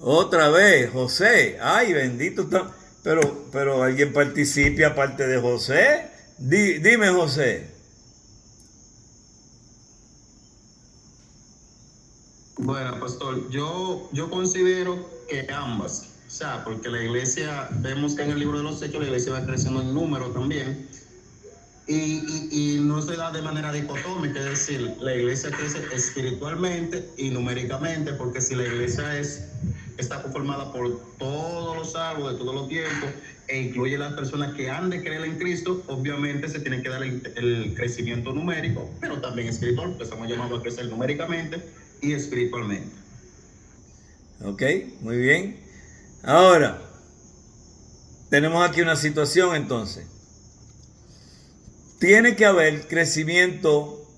Otra vez, José. Ay, bendito está. Pero alguien participe aparte de José. Dime, José.
Bueno, pastor, yo considero que ambas. O sea, porque la iglesia, vemos que en el libro de los Hechos la iglesia va creciendo en número también. Y no se da de manera dicotómica, es decir, la iglesia crece espiritualmente y numéricamente, porque si la iglesia está conformada por todos los salvos de todos los tiempos e incluye las personas que han de creer en Cristo, obviamente se tiene que dar el crecimiento numérico, pero también espiritual, porque estamos llamados a crecer numéricamente y espiritualmente.
Ok, muy bien. Ahora, tenemos aquí una situación entonces. Tiene que haber crecimiento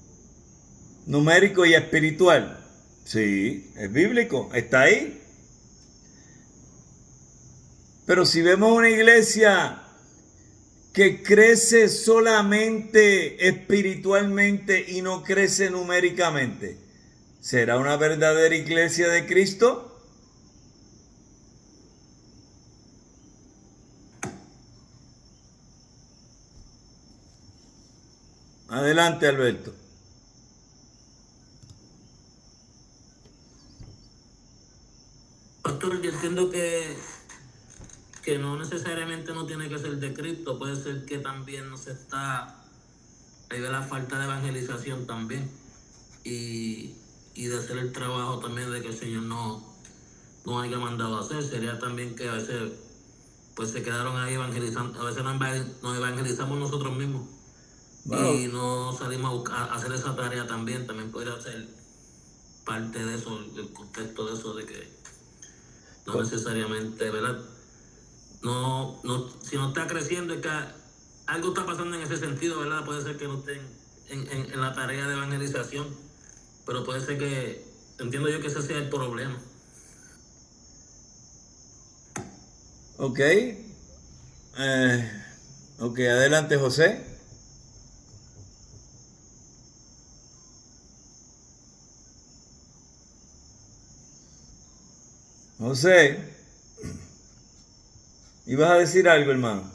numérico y espiritual. Sí, es bíblico, está ahí. Pero si vemos una iglesia que crece solamente espiritualmente y no crece numéricamente, ¿será una verdadera iglesia de Cristo? Adelante, Alberto.
Pastor, yo entiendo que no necesariamente no tiene que ser de Cristo, puede ser que también no se está, ahí ve la falta de evangelización también, y de hacer el trabajo también de que el Señor no haya mandado a hacer. Sería también que a veces pues se quedaron ahí evangelizando, a veces nos evangelizamos nosotros mismos.
Wow.
Y no salimos a hacer esa tarea también podría ser parte de eso, del contexto de eso, de que no necesariamente, ¿verdad? Si no está creciendo es que algo está pasando en ese sentido, ¿verdad? Puede ser que no estén en la tarea de evangelización, pero puede ser que, entiendo yo que ese sea el problema.
Ok. Ok, adelante, José. José, ¿ibas a decir algo, hermano?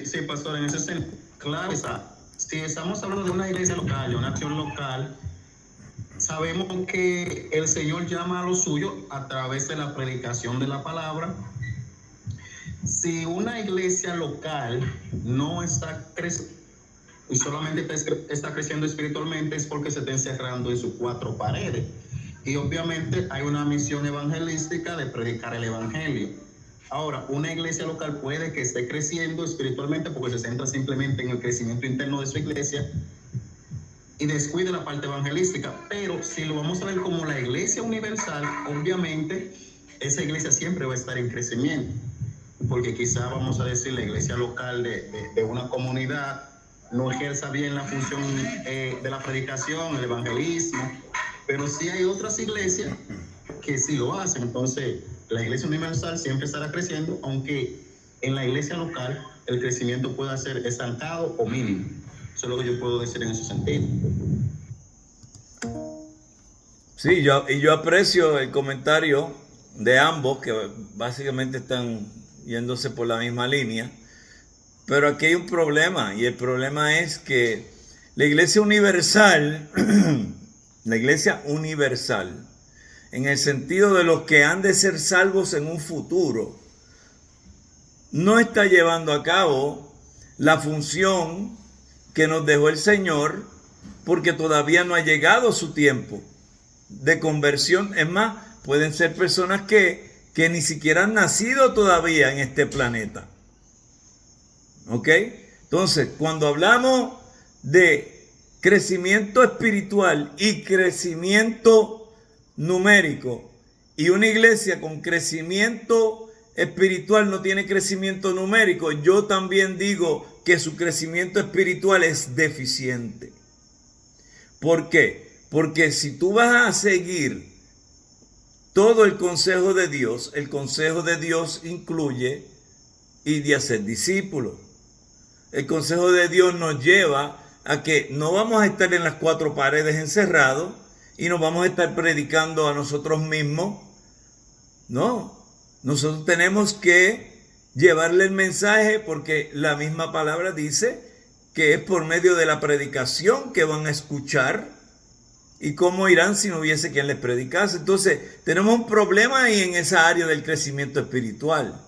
Sí, pastor, en ese sentido, claro, si estamos hablando de una iglesia local, de una acción local, sabemos que el Señor llama a lo suyo a través de la predicación de la palabra. Si una iglesia local no está creciendo y solamente está creciendo espiritualmente, es porque se está encerrando en sus cuatro paredes. Y obviamente hay una misión evangelística de predicar el evangelio. Ahora, una iglesia local puede que esté creciendo espiritualmente porque se centra simplemente en el crecimiento interno de su iglesia y descuide la parte evangelística. Pero si lo vamos a ver como la iglesia universal, obviamente esa iglesia siempre va a estar en crecimiento, porque quizá vamos a decir la iglesia local de una comunidad no ejerza bien la función de la predicación, el evangelismo, pero sí hay otras iglesias que sí lo hacen. Entonces la iglesia universal siempre estará creciendo, aunque en la iglesia local el crecimiento pueda ser estancado o mínimo. Eso es lo que yo puedo decir en ese sentido.
Sí, yo aprecio el comentario de ambos, que básicamente están yéndose por la misma línea. Pero aquí hay un problema, y el problema es que la iglesia universal, en el sentido de los que han de ser salvos en un futuro, no está llevando a cabo la función que nos dejó el Señor, porque todavía no ha llegado su tiempo de conversión. Es más, pueden ser personas que ni siquiera han nacido todavía en este planeta. ¿Ok? Entonces, cuando hablamos de crecimiento espiritual y crecimiento numérico, y una iglesia con crecimiento espiritual no tiene crecimiento numérico, yo también digo que su crecimiento espiritual es deficiente. ¿Por qué? Porque si tú vas a seguir todo el consejo de Dios incluye ir y hacer discípulos. El consejo de Dios nos lleva a que no vamos a estar en las cuatro paredes encerrados y nos vamos a estar predicando a nosotros mismos. No, nosotros tenemos que llevarle el mensaje, porque la misma palabra dice que es por medio de la predicación que van a escuchar. ¿Y cómo irán si no hubiese quien les predicase? Entonces, tenemos un problema ahí en esa área del crecimiento espiritual.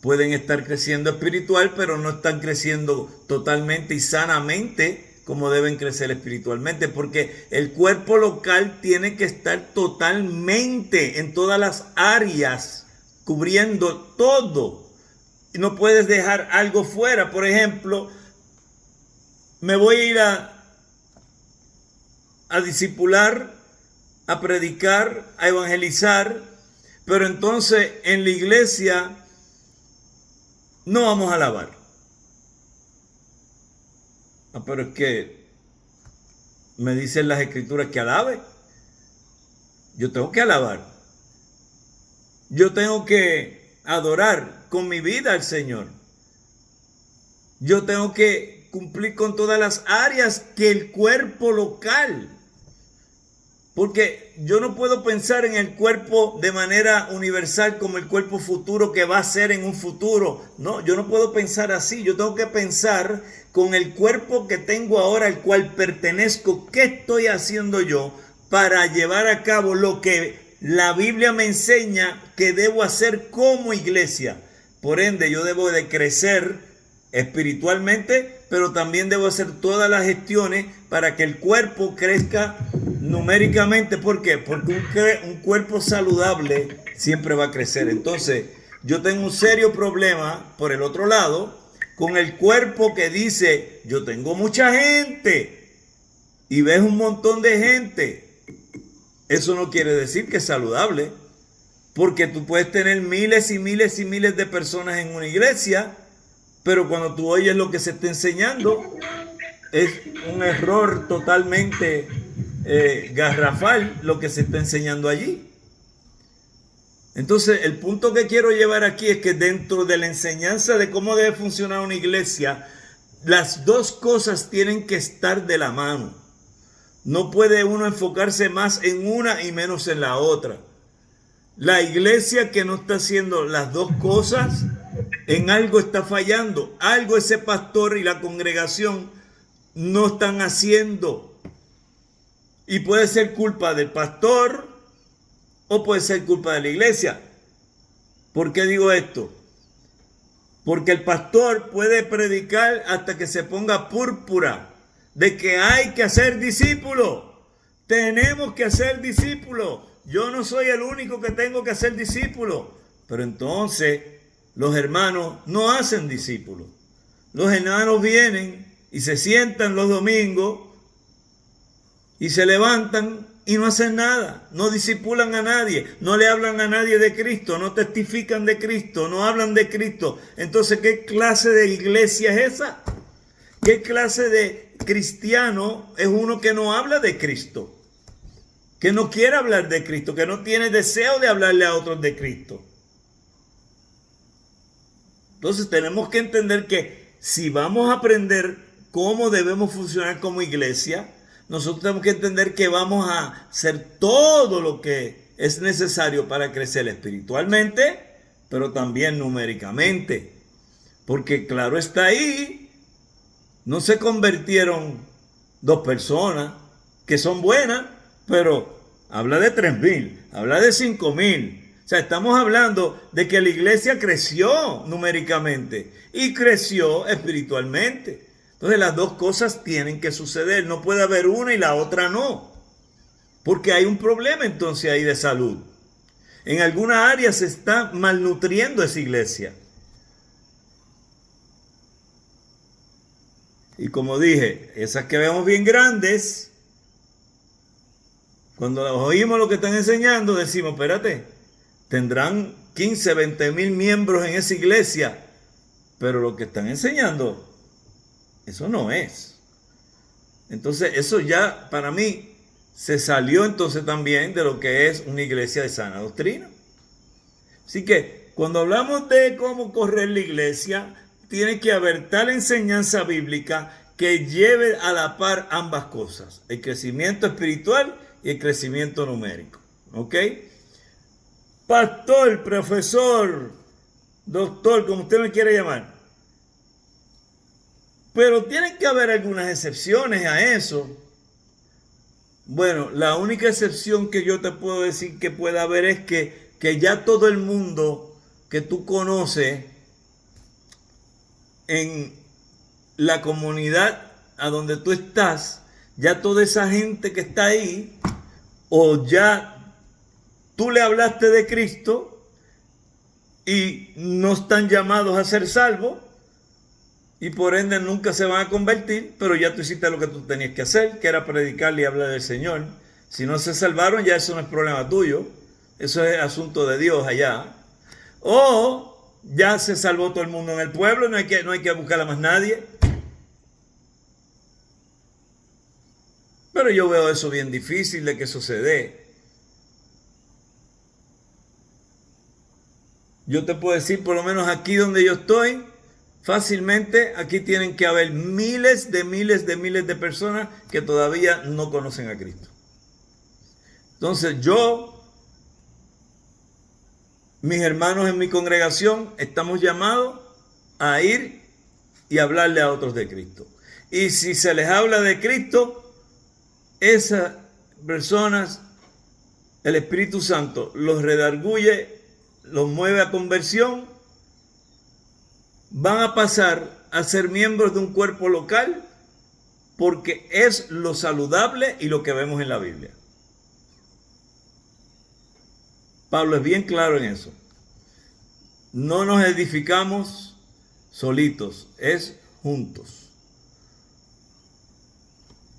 Pueden estar creciendo espiritual, pero no están creciendo totalmente y sanamente como deben crecer espiritualmente, porque el cuerpo local tiene que estar totalmente en todas las áreas, cubriendo todo. Y no puedes dejar algo fuera. Por ejemplo, me voy a ir a discipular, a predicar, a evangelizar, pero entonces en la iglesia no vamos a alabar. Pero es que me dicen las escrituras que alabe. Yo tengo que alabar. Yo tengo que adorar con mi vida al Señor. Yo tengo que cumplir con todas las áreas que el cuerpo local Porque yo no puedo pensar en el cuerpo de manera universal como el cuerpo futuro que va a ser en un futuro. No, yo no puedo pensar así. Yo tengo que pensar con el cuerpo que tengo ahora, al cual pertenezco. ¿Qué estoy haciendo yo para llevar a cabo lo que la Biblia me enseña que debo hacer como iglesia? Por ende, yo debo de crecer espiritualmente, pero también debo hacer todas las gestiones para que el cuerpo crezca numéricamente. ¿Por qué? Porque un cuerpo saludable siempre va a crecer. Entonces, yo tengo un serio problema por el otro lado con el cuerpo que dice, yo tengo mucha gente y ves un montón de gente. Eso no quiere decir que es saludable, porque tú puedes tener miles y miles y miles de personas en una iglesia, pero cuando tú oyes lo que se está enseñando, es un error totalmente garrafal lo que se está enseñando allí. Entonces, el punto que quiero llevar aquí es que dentro de la enseñanza de cómo debe funcionar una iglesia, las dos cosas tienen que estar de la mano. No puede uno enfocarse más en una y menos en la otra. La iglesia que no está haciendo las dos cosas, en algo está fallando. Algo ese pastor y la congregación no están haciendo. Y puede ser culpa del pastor o puede ser culpa de la iglesia. ¿Por qué digo esto? Porque el pastor puede predicar hasta que se ponga púrpura de que hay que hacer discípulos. Tenemos que hacer discípulos. Yo no soy el único que tengo que hacer discípulos. Pero entonces los hermanos no hacen discípulos. Los hermanos vienen y se sientan los domingos y se levantan y no hacen nada. No discipulan a nadie. No le hablan a nadie de Cristo. No testifican de Cristo. No hablan de Cristo. Entonces, ¿qué clase de iglesia es esa? ¿Qué clase de cristiano es uno que no habla de Cristo? Que no quiere hablar de Cristo, que no tiene deseo de hablarle a otros de Cristo. Entonces tenemos que entender que si vamos a aprender cómo debemos funcionar como iglesia, nosotros tenemos que entender que vamos a hacer todo lo que es necesario para crecer espiritualmente, pero también numéricamente. Porque claro está ahí, no se convirtieron 2 personas que son buenas, pero habla de 3,000, habla de 5,000. O sea, estamos hablando de que la iglesia creció numéricamente y creció espiritualmente. Entonces las dos cosas tienen que suceder. No puede haber una y la otra no. Porque hay un problema entonces ahí de salud. En alguna área se está malnutriendo esa iglesia. Y como dije, esas que vemos bien grandes, cuando oímos lo que están enseñando, decimos, espérate, tendrán 15, 20 mil miembros en esa iglesia, pero lo que están enseñando, eso no es. Entonces, eso ya para mí se salió entonces también de lo que es una iglesia de sana doctrina. Así que, cuando hablamos de cómo correr la iglesia, tiene que haber tal enseñanza bíblica que lleve a la par ambas cosas, el crecimiento espiritual y el crecimiento numérico. ¿Ok? Pastor, profesor, doctor, como usted me quiere llamar. Pero tienen que haber algunas excepciones a eso. Bueno, la única excepción que yo te puedo decir que puede haber es que ya todo el mundo que tú conoces en la comunidad a donde tú estás, ya toda esa gente que está ahí, o ya tú le hablaste de Cristo y no están llamados a ser salvos y por ende nunca se van a convertir, pero ya tú hiciste lo que tú tenías que hacer, que era predicarle y hablar del Señor. Si no se salvaron, ya eso no es problema tuyo, eso es asunto de Dios allá. O ya se salvó todo el mundo en el pueblo, no hay que buscar a más nadie. Pero yo veo eso bien difícil de que eso se dé. Yo te puedo decir, por lo menos aquí donde yo estoy, fácilmente aquí tienen que haber miles de personas que todavía no conocen a Cristo. Entonces mis hermanos en mi congregación, estamos llamados a ir y hablarle a otros de Cristo. Y si se les habla de Cristo, esas personas, el Espíritu Santo los redarguye, los mueve a conversión, van a pasar a ser miembros de un cuerpo local, porque es lo saludable y lo que vemos en la Biblia. Pablo es bien claro en eso. No nos edificamos solitos, es juntos.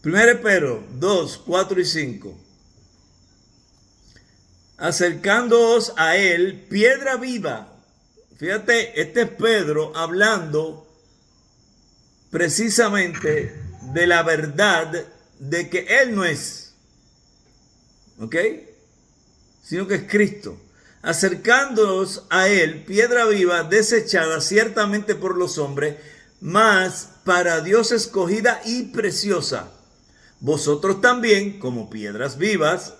1 Pedro 2, 4 y 5. Acercándoos a él, piedra viva. Fíjate, este es Pedro hablando precisamente de la verdad de que él no es, ¿ok?, sino que es Cristo. Acercándoos a él, piedra viva, desechada ciertamente por los hombres, mas para Dios escogida y preciosa. Vosotros también, como piedras vivas,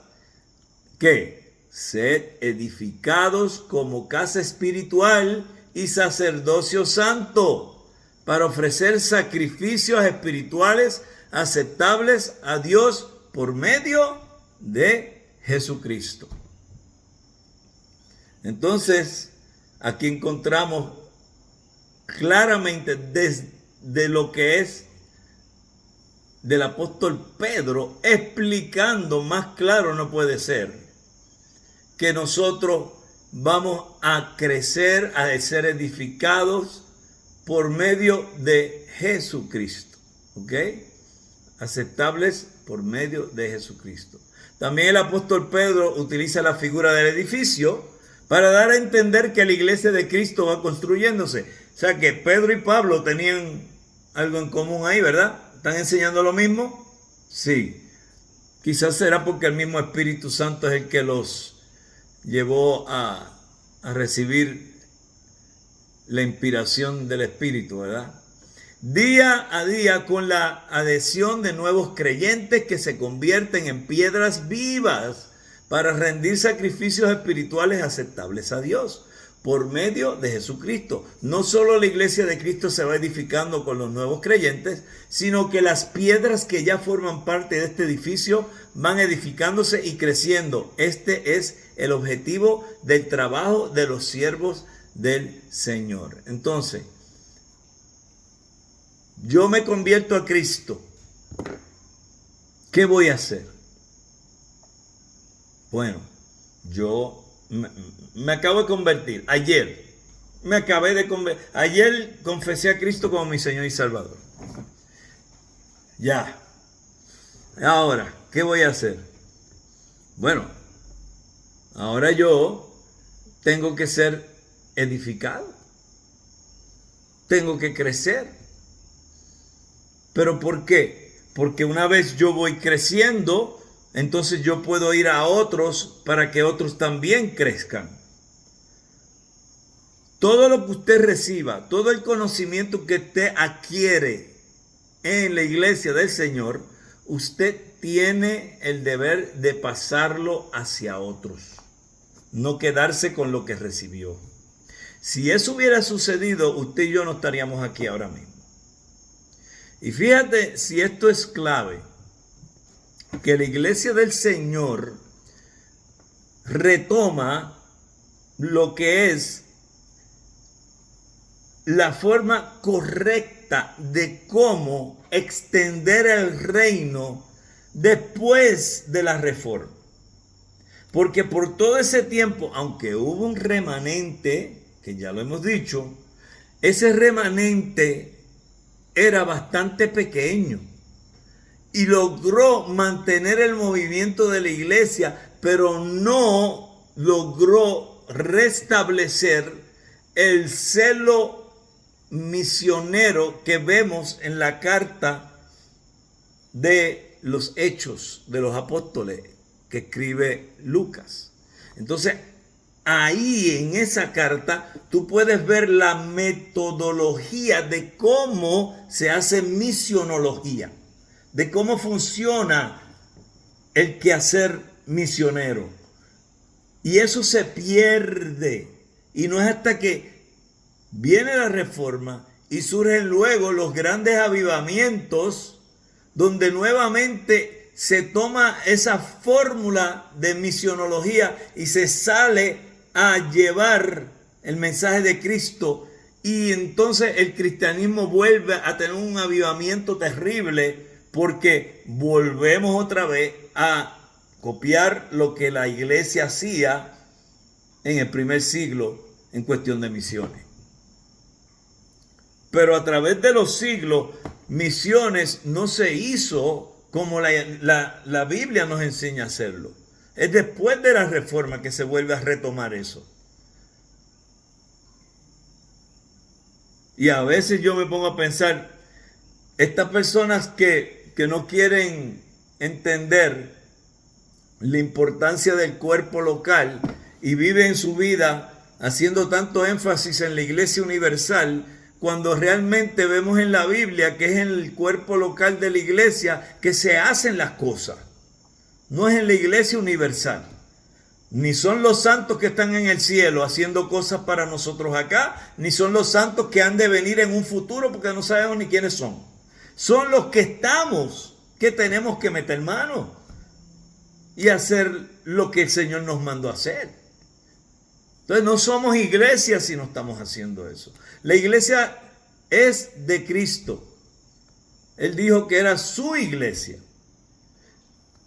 ¿qué? Sed edificados como casa espiritual y sacerdocio santo, para ofrecer sacrificios espirituales aceptables a Dios por medio de Jesucristo. Entonces, aquí encontramos claramente desde lo que es del apóstol Pedro, explicando más claro no puede ser, que nosotros vamos a crecer, a ser edificados por medio de Jesucristo, ¿ok? Aceptables por medio de Jesucristo. También el apóstol Pedro utiliza la figura del edificio para dar a entender que la iglesia de Cristo va construyéndose. O sea que Pedro y Pablo tenían algo en común ahí, ¿verdad? ¿Están enseñando lo mismo? Sí. Quizás será porque el mismo Espíritu Santo es el que los llevó a recibir la inspiración del Espíritu, ¿verdad? Día a día, con la adhesión de nuevos creyentes que se convierten en piedras vivas para rendir sacrificios espirituales aceptables a Dios por medio de Jesucristo. No solo la iglesia de Cristo se va edificando con los nuevos creyentes, sino que las piedras que ya forman parte de este edificio van edificándose y creciendo. Este es el objetivo del trabajo de los siervos del Señor. Entonces, yo me convierto a Cristo. ¿Qué voy a hacer? Bueno, yo me acabo de convertir. Ayer confesé a Cristo como mi Señor y Salvador. Ya. Ahora, ¿qué voy a hacer? Bueno, ahora yo tengo que ser edificado. Tengo que crecer. ¿Pero por qué? Porque una vez yo voy creciendo, entonces yo puedo ir a otros para que otros también crezcan. Todo lo que usted reciba, todo el conocimiento que usted adquiere en la iglesia del Señor, usted tiene el deber de pasarlo hacia otros, no quedarse con lo que recibió. Si eso hubiera sucedido, usted y yo no estaríamos aquí ahora mismo. Y fíjate si esto es clave, que la iglesia del Señor retoma lo que es la forma correcta de cómo extender el reino después de la reforma. Porque por todo ese tiempo, aunque hubo un remanente, que ya lo hemos dicho, ese remanente era bastante pequeño y logró mantener el movimiento de la iglesia, pero no logró restablecer el celo misionero que vemos en la carta de los Hechos de los Apóstoles que escribe Lucas. Entonces, ahí en esa carta tú puedes ver la metodología de cómo se hace misionología, de cómo funciona el quehacer misionero. Y eso se pierde. Y no es hasta que viene la Reforma y surgen luego los grandes avivamientos donde nuevamente se toma esa fórmula de misionología y se sale a llevar el mensaje de Cristo, y entonces el cristianismo vuelve a tener un avivamiento terrible porque volvemos otra vez a copiar lo que la iglesia hacía en el primer siglo en cuestión de misiones. Pero a través de los siglos, misiones no se hizo como la Biblia nos enseña a hacerlo. Es después de la Reforma que se vuelve a retomar eso. Y a veces yo me pongo a pensar, estas personas que no quieren entender la importancia del cuerpo local y viven su vida haciendo tanto énfasis en la iglesia universal, cuando realmente vemos en la Biblia que es en el cuerpo local de la iglesia que se hacen las cosas. No es en la iglesia universal. Ni son los santos que están en el cielo haciendo cosas para nosotros acá, ni son los santos que han de venir en un futuro porque no sabemos ni quiénes son. Son los que estamos, que tenemos que meter mano y hacer lo que el Señor nos mandó a hacer. Entonces no somos iglesia si no estamos haciendo eso. La iglesia es de Cristo. Él dijo que era su iglesia.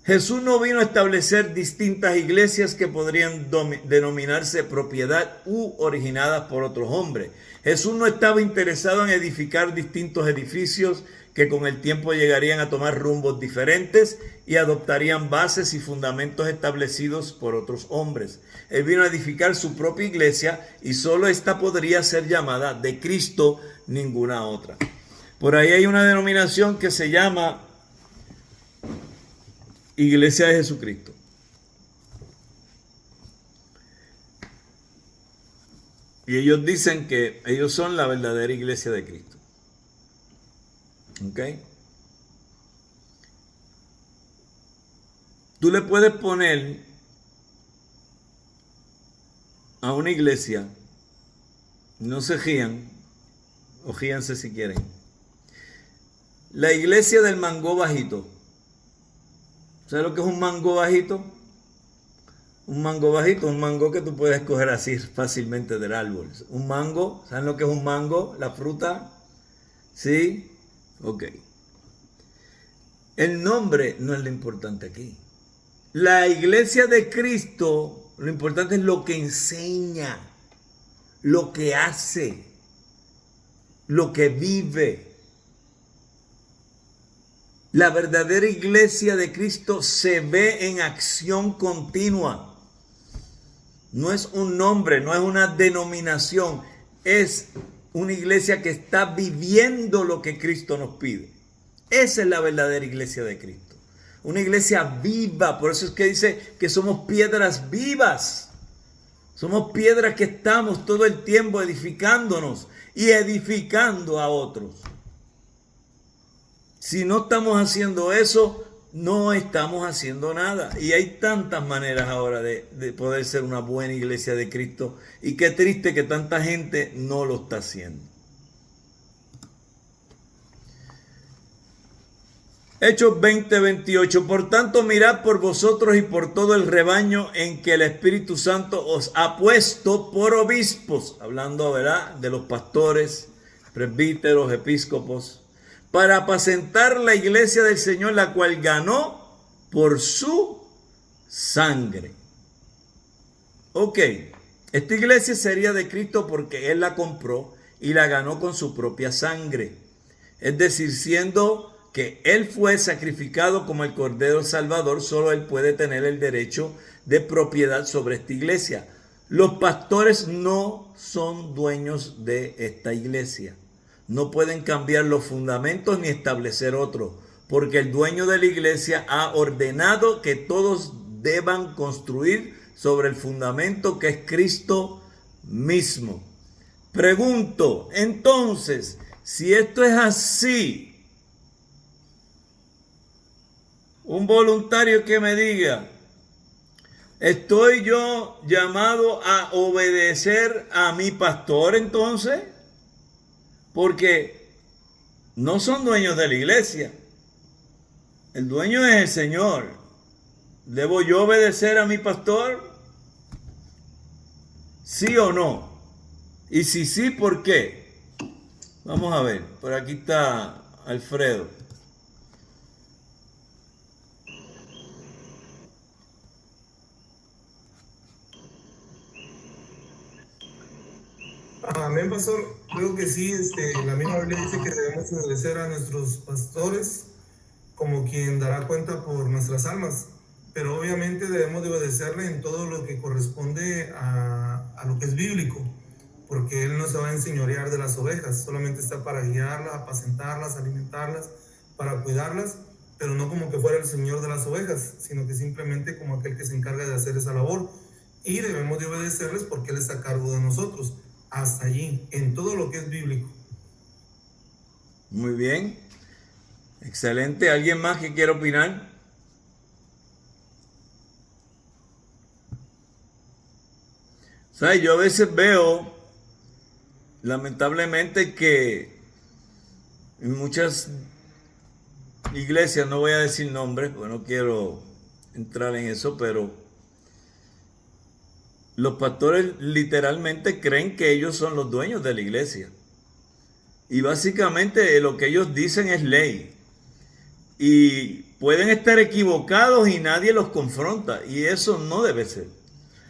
Jesús no vino a establecer distintas iglesias que podrían denominarse propiedad u originadas por otros hombres. Jesús no estaba interesado en edificar distintos edificios que con el tiempo llegarían a tomar rumbos diferentes y adoptarían bases y fundamentos establecidos por otros hombres. Él vino a edificar su propia iglesia y solo esta podría ser llamada de Cristo, ninguna otra. Por ahí hay una denominación que se llama Iglesia de Jesucristo. Y ellos dicen que ellos son la verdadera iglesia de Cristo. ¿Ok? Tú le puedes poner a una iglesia, no se rían, o ríanse si quieren, la iglesia del mango bajito. ¿Sabes lo que es un mango bajito? Un mango bajito, un mango que tú puedes coger así fácilmente del árbol. Un mango, ¿saben lo que es un mango? La fruta. ¿Sí? Ok. El nombre no es lo importante aquí. La iglesia de Cristo, lo importante es lo que enseña, lo que hace, lo que vive. La verdadera iglesia de Cristo se ve en acción continua. No es un nombre, no es una denominación, es una iglesia que está viviendo lo que Cristo nos pide. Esa es la verdadera iglesia de Cristo. Una iglesia viva, por eso es que dice que somos piedras vivas. Somos piedras que estamos todo el tiempo edificándonos y edificando a otros. Si no estamos haciendo eso, no estamos haciendo nada. Y hay tantas maneras ahora de poder ser una buena iglesia de Cristo. Y qué triste que tanta gente no lo está haciendo. Hechos 20:28. Por tanto, mirad por vosotros y por todo el rebaño en que el Espíritu Santo os ha puesto por obispos. Hablando, ¿verdad?, de los pastores, presbíteros, episcopos. Para apacentar la iglesia del Señor, la cual ganó por su sangre. Ok, esta iglesia sería de Cristo porque Él la compró y la ganó con su propia sangre. Es decir, siendo que Él fue sacrificado como el Cordero Salvador, solo Él puede tener el derecho de propiedad sobre esta iglesia. Los pastores no son dueños de esta iglesia. No pueden cambiar los fundamentos ni establecer otros, porque el dueño de la iglesia ha ordenado que todos deban construir sobre el fundamento que es Cristo mismo. Pregunto, entonces, si esto es así, un voluntario que me diga ¿Estoy yo llamado a obedecer a mi pastor entonces? Porque no son dueños de la iglesia. El dueño es el Señor. ¿Debo yo obedecer a mi pastor? ¿Sí o no? Y si sí, ¿por qué? Vamos a ver. Por aquí está Alfredo.
Amén, pastor. Creo que sí, la misma Biblia dice que debemos obedecer a nuestros pastores como quien dará cuenta por nuestras almas, pero obviamente debemos de obedecerle en todo lo que corresponde a lo que es bíblico, porque Él no se va a enseñorear de las ovejas, solamente está para guiarlas, apacentarlas, alimentarlas, para cuidarlas, pero no como que fuera el Señor de las ovejas, sino que simplemente como aquel que se encarga de hacer esa labor, y debemos de obedecerles porque Él está a cargo de nosotros. Hasta allí, en todo lo que es bíblico.
Muy bien. Excelente. ¿Alguien más que quiera opinar? ¿Sabes? Yo a veces veo, lamentablemente, que en muchas iglesias, no voy a decir nombres, porque no quiero entrar en eso, pero los pastores literalmente creen que ellos son los dueños de la iglesia. Y básicamente lo que ellos dicen es ley. Y pueden estar equivocados y nadie los confronta. Y eso no debe ser.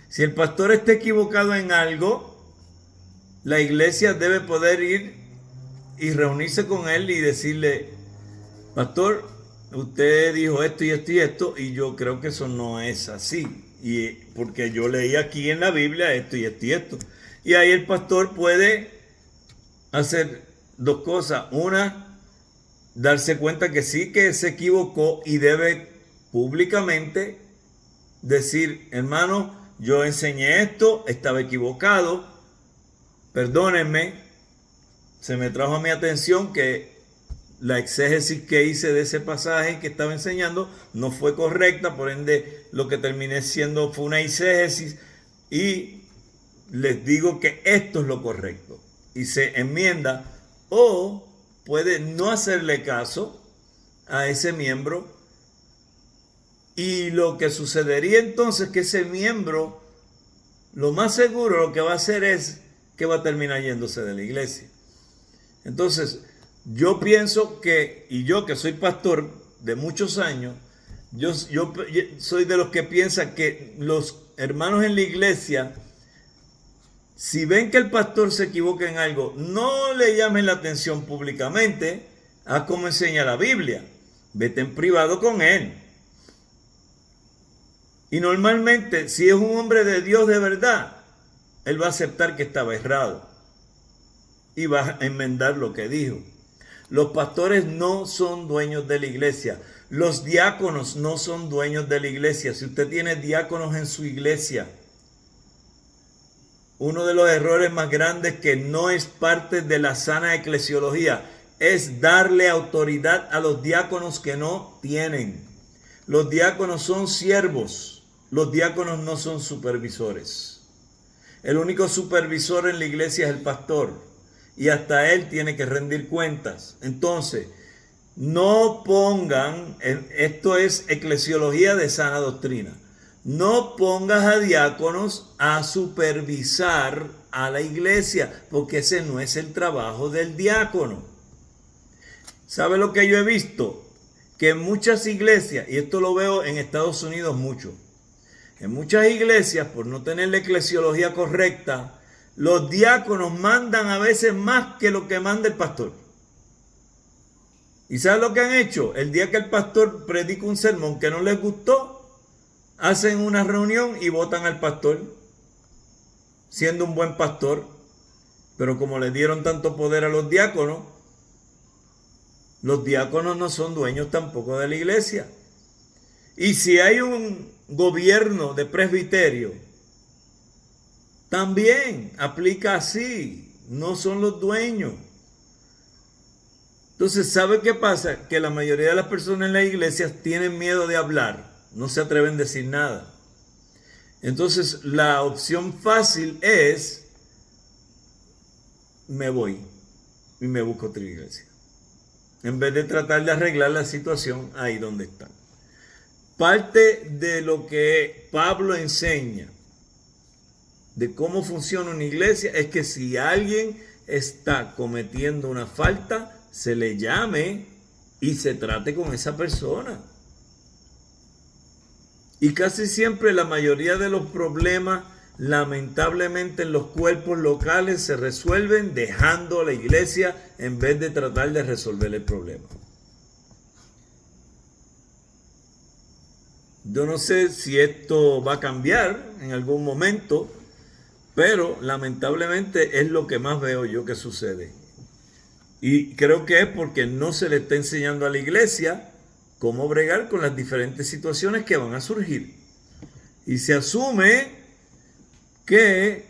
Si el pastor está equivocado en algo, la iglesia debe poder ir y reunirse con él y decirle: pastor, usted dijo esto y esto y esto, y yo creo que eso no es así. Y porque yo leí aquí en la Biblia esto y esto y esto. Y ahí el pastor puede hacer dos cosas. Una, darse cuenta que sí que se equivocó y debe públicamente decir: hermano, yo enseñé esto, estaba equivocado, perdónenme, se me trajo a mi atención que la exégesis que hice de ese pasaje que estaba enseñando no fue correcta, por ende lo que terminé siendo fue una exégesis, y les digo que esto es lo correcto y se enmienda. O puede no hacerle caso a ese miembro, y lo que sucedería entonces es que ese miembro, lo más seguro, lo que va a hacer es que va a terminar yéndose de la iglesia. Entonces yo pienso que, y yo que soy pastor de muchos años, yo soy de los que piensan que los hermanos en la iglesia, si ven que el pastor se equivoca en algo, no le llamen la atención públicamente. Haz como enseña la Biblia. Vete en privado con él. Y normalmente, si es un hombre de Dios de verdad, él va a aceptar que estaba errado y va a enmendar lo que dijo. Los pastores no son dueños de la iglesia. Los diáconos no son dueños de la iglesia. Si usted tiene diáconos en su iglesia, uno de los errores más grandes que no es parte de la sana eclesiología es darle autoridad a los diáconos que no tienen. Los diáconos son siervos. Los diáconos no son supervisores. El único supervisor en la iglesia es el pastor. Y hasta él tiene que rendir cuentas. Entonces, no pongan, esto es eclesiología de sana doctrina, no pongas a diáconos a supervisar a la iglesia, porque ese no es el trabajo del diácono. ¿Sabe lo que yo he visto? Que en muchas iglesias, y esto lo veo en Estados Unidos mucho, en muchas iglesias, por no tener la eclesiología correcta, los diáconos mandan a veces más que lo que manda el pastor. ¿Y saben lo que han hecho? El día que el pastor predica un sermón que no les gustó, hacen una reunión y votan al pastor, siendo un buen pastor. Pero como le dieron tanto poder a los diáconos no son dueños tampoco de la iglesia. Y si hay un gobierno de presbiterio, también aplica así, no son los dueños. Entonces, ¿sabe qué pasa? Que la mayoría de las personas en las iglesias tienen miedo de hablar, no se atreven a decir nada. Entonces la opción fácil es, me voy y me busco otra iglesia, en vez de tratar de arreglar la situación ahí donde están. Parte de lo que Pablo enseña de cómo funciona una iglesia es que si alguien está cometiendo una falta, se le llame y se trate con esa persona. Y casi siempre la mayoría de los problemas, lamentablemente en los cuerpos locales, se resuelven dejando a la iglesia en vez de tratar de resolver el problema. Yo no sé si esto va a cambiar en algún momento, pero lamentablemente es lo que más veo yo que sucede. Y creo que es porque no se le está enseñando a la iglesia cómo bregar con las diferentes situaciones que van a surgir. Y se asume que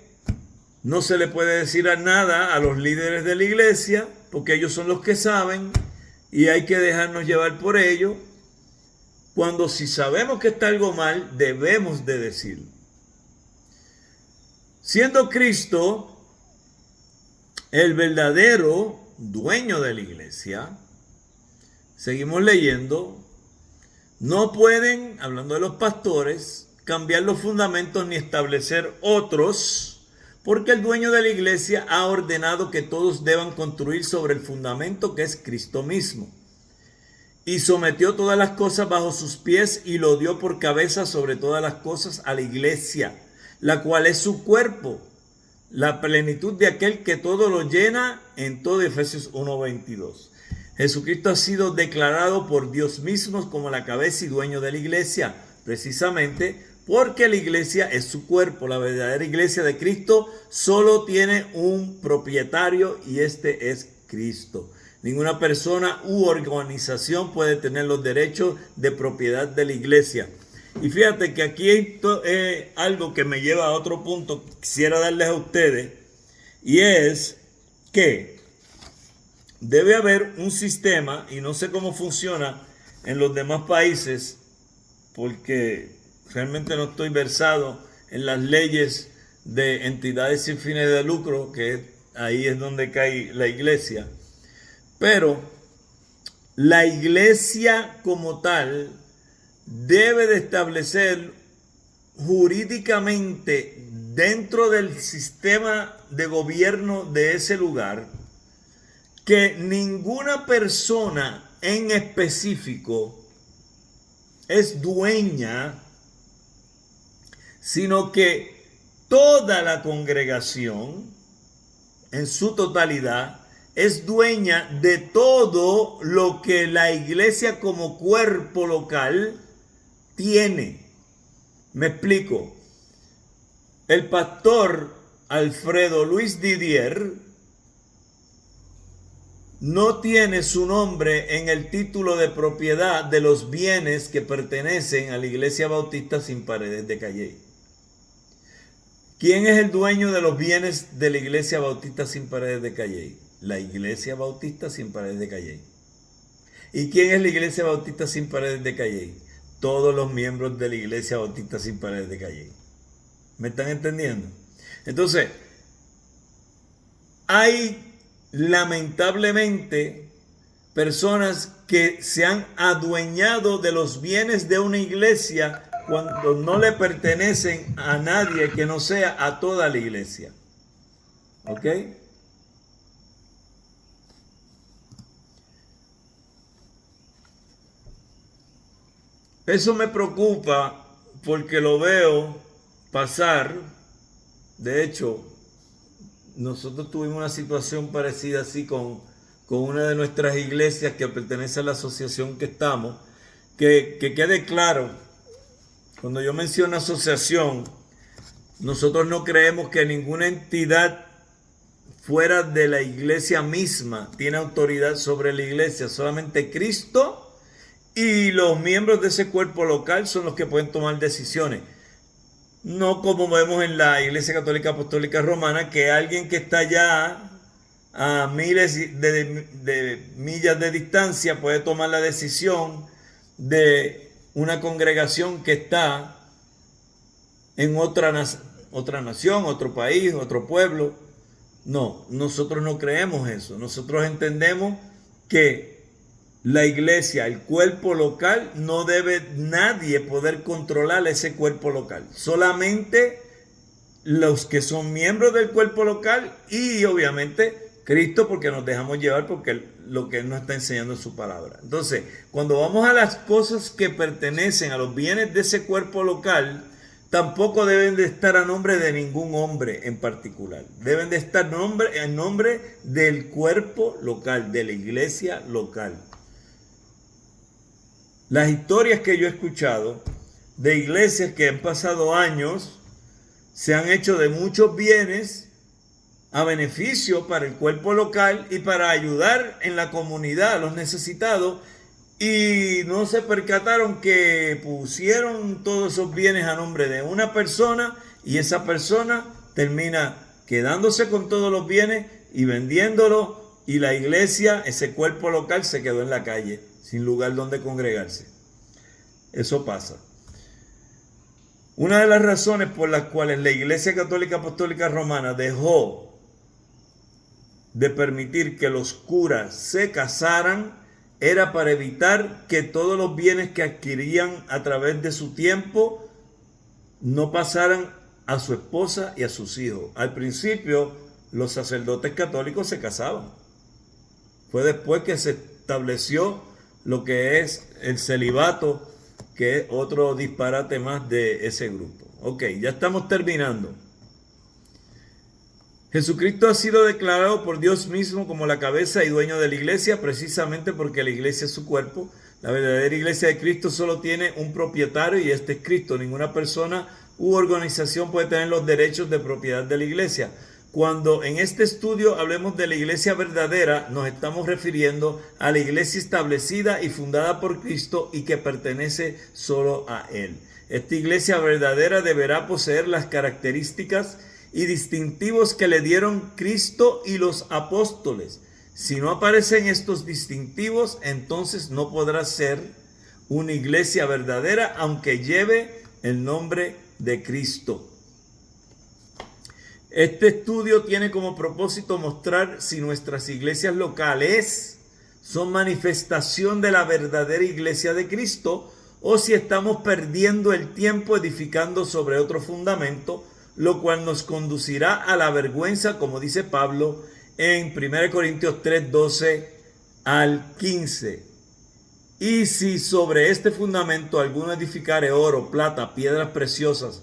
no se le puede decir nada a los líderes de la iglesia, porque ellos son los que saben y hay que dejarnos llevar por ellos, cuando si sabemos que está algo mal, debemos de decirlo. Siendo Cristo el verdadero dueño de la iglesia, seguimos leyendo, no pueden, hablando de los pastores, cambiar los fundamentos ni establecer otros, porque el dueño de la iglesia ha ordenado que todos deban construir sobre el fundamento que es Cristo mismo. Y sometió todas las cosas bajo sus pies y lo dio por cabeza sobre todas las cosas a la iglesia, la cual es su cuerpo, la plenitud de aquel que todo lo llena en todo. Efesios 1:22. Jesucristo ha sido declarado por Dios mismo como la cabeza y dueño de la iglesia, precisamente porque la iglesia es su cuerpo. La verdadera iglesia de Cristo solo tiene un propietario y este es Cristo. Ninguna persona u organización puede tener los derechos de propiedad de la iglesia. Y fíjate que aquí hay algo que me lleva a otro punto que quisiera darles a ustedes, y es que debe haber un sistema, y no sé cómo funciona en los demás países, porque realmente no estoy versado en las leyes de entidades sin fines de lucro, que ahí es donde cae la iglesia. Pero la iglesia como tal debe de establecer jurídicamente dentro del sistema de gobierno de ese lugar que ninguna persona en específico es dueña, sino que toda la congregación en su totalidad es dueña de todo lo que la iglesia como cuerpo local tiene. Me explico. El pastor Alfredo Luis Didier no tiene su nombre en el título de propiedad de los bienes que pertenecen a la Iglesia Bautista Sin Paredes de Calley. ¿Quién es el dueño de los bienes de la Iglesia Bautista Sin Paredes de Calley? La Iglesia Bautista Sin Paredes de Calley. ¿Y quién es la Iglesia Bautista Sin Paredes de Calley? Todos los miembros de la Iglesia Bautista Sin Paredes de Calley. ¿Me están entendiendo? Entonces, hay lamentablemente personas que se han adueñado de los bienes de una iglesia cuando no le pertenecen a nadie que no sea a toda la iglesia. ¿Ok? Eso me preocupa porque lo veo pasar. De hecho, nosotros tuvimos una situación parecida así con una de nuestras iglesias que pertenece a la asociación que estamos. Que quede claro, cuando yo menciono asociación, nosotros no creemos que ninguna entidad fuera de la iglesia misma tiene autoridad sobre la iglesia. Solamente Cristo y los miembros de ese cuerpo local son los que pueden tomar decisiones. No como vemos en la Iglesia Católica Apostólica Romana, que alguien que está ya a miles de millas de distancia puede tomar la decisión de una congregación que está en otra nación, otro país, otro pueblo. No, nosotros no creemos eso. Nosotros entendemos que la iglesia, el cuerpo local, no debe nadie poder controlar ese cuerpo local. Solamente los que son miembros del cuerpo local y obviamente Cristo, porque nos dejamos llevar porque lo que Él nos está enseñando en su palabra. Entonces, cuando vamos a las cosas que pertenecen a los bienes de ese cuerpo local, tampoco deben de estar a nombre de ningún hombre en particular. Deben de estar en nombre del cuerpo local, de la iglesia local. Las historias que yo he escuchado de iglesias que han pasado años, se han hecho de muchos bienes a beneficio para el cuerpo local y para ayudar en la comunidad a los necesitados, y no se percataron que pusieron todos esos bienes a nombre de una persona y esa persona termina quedándose con todos los bienes y vendiéndolos, y la iglesia, ese cuerpo local, se quedó en la calle sin lugar donde congregarse. Eso pasa. Una de las razones por las cuales la Iglesia Católica Apostólica Romana dejó de permitir que los curas se casaran era para evitar que todos los bienes que adquirían a través de su tiempo no pasaran a su esposa y a sus hijos. Al principio, los sacerdotes católicos se casaban. Fue después que se estableció lo que es el celibato, que es otro disparate más de ese grupo. Ok, ya estamos terminando. Jesucristo ha sido declarado por Dios mismo como la cabeza y dueño de la iglesia, precisamente porque la iglesia es su cuerpo. La verdadera iglesia de Cristo solo tiene un propietario y este es Cristo. Ninguna persona u organización puede tener los derechos de propiedad de la iglesia. Cuando en este estudio hablemos de la iglesia verdadera, nos estamos refiriendo a la iglesia establecida y fundada por Cristo y que pertenece solo a Él. Esta iglesia verdadera deberá poseer las características y distintivos que le dieron Cristo y los apóstoles. Si no aparecen estos distintivos, entonces no podrá ser una iglesia verdadera, aunque lleve el nombre de Cristo. Este estudio tiene como propósito mostrar si nuestras iglesias locales son manifestación de la verdadera iglesia de Cristo o si estamos perdiendo el tiempo edificando sobre otro fundamento, lo cual nos conducirá a la vergüenza, como dice Pablo en 1 Corintios 3, 12 al 15. Y si sobre este fundamento alguno edificare oro, plata, piedras preciosas,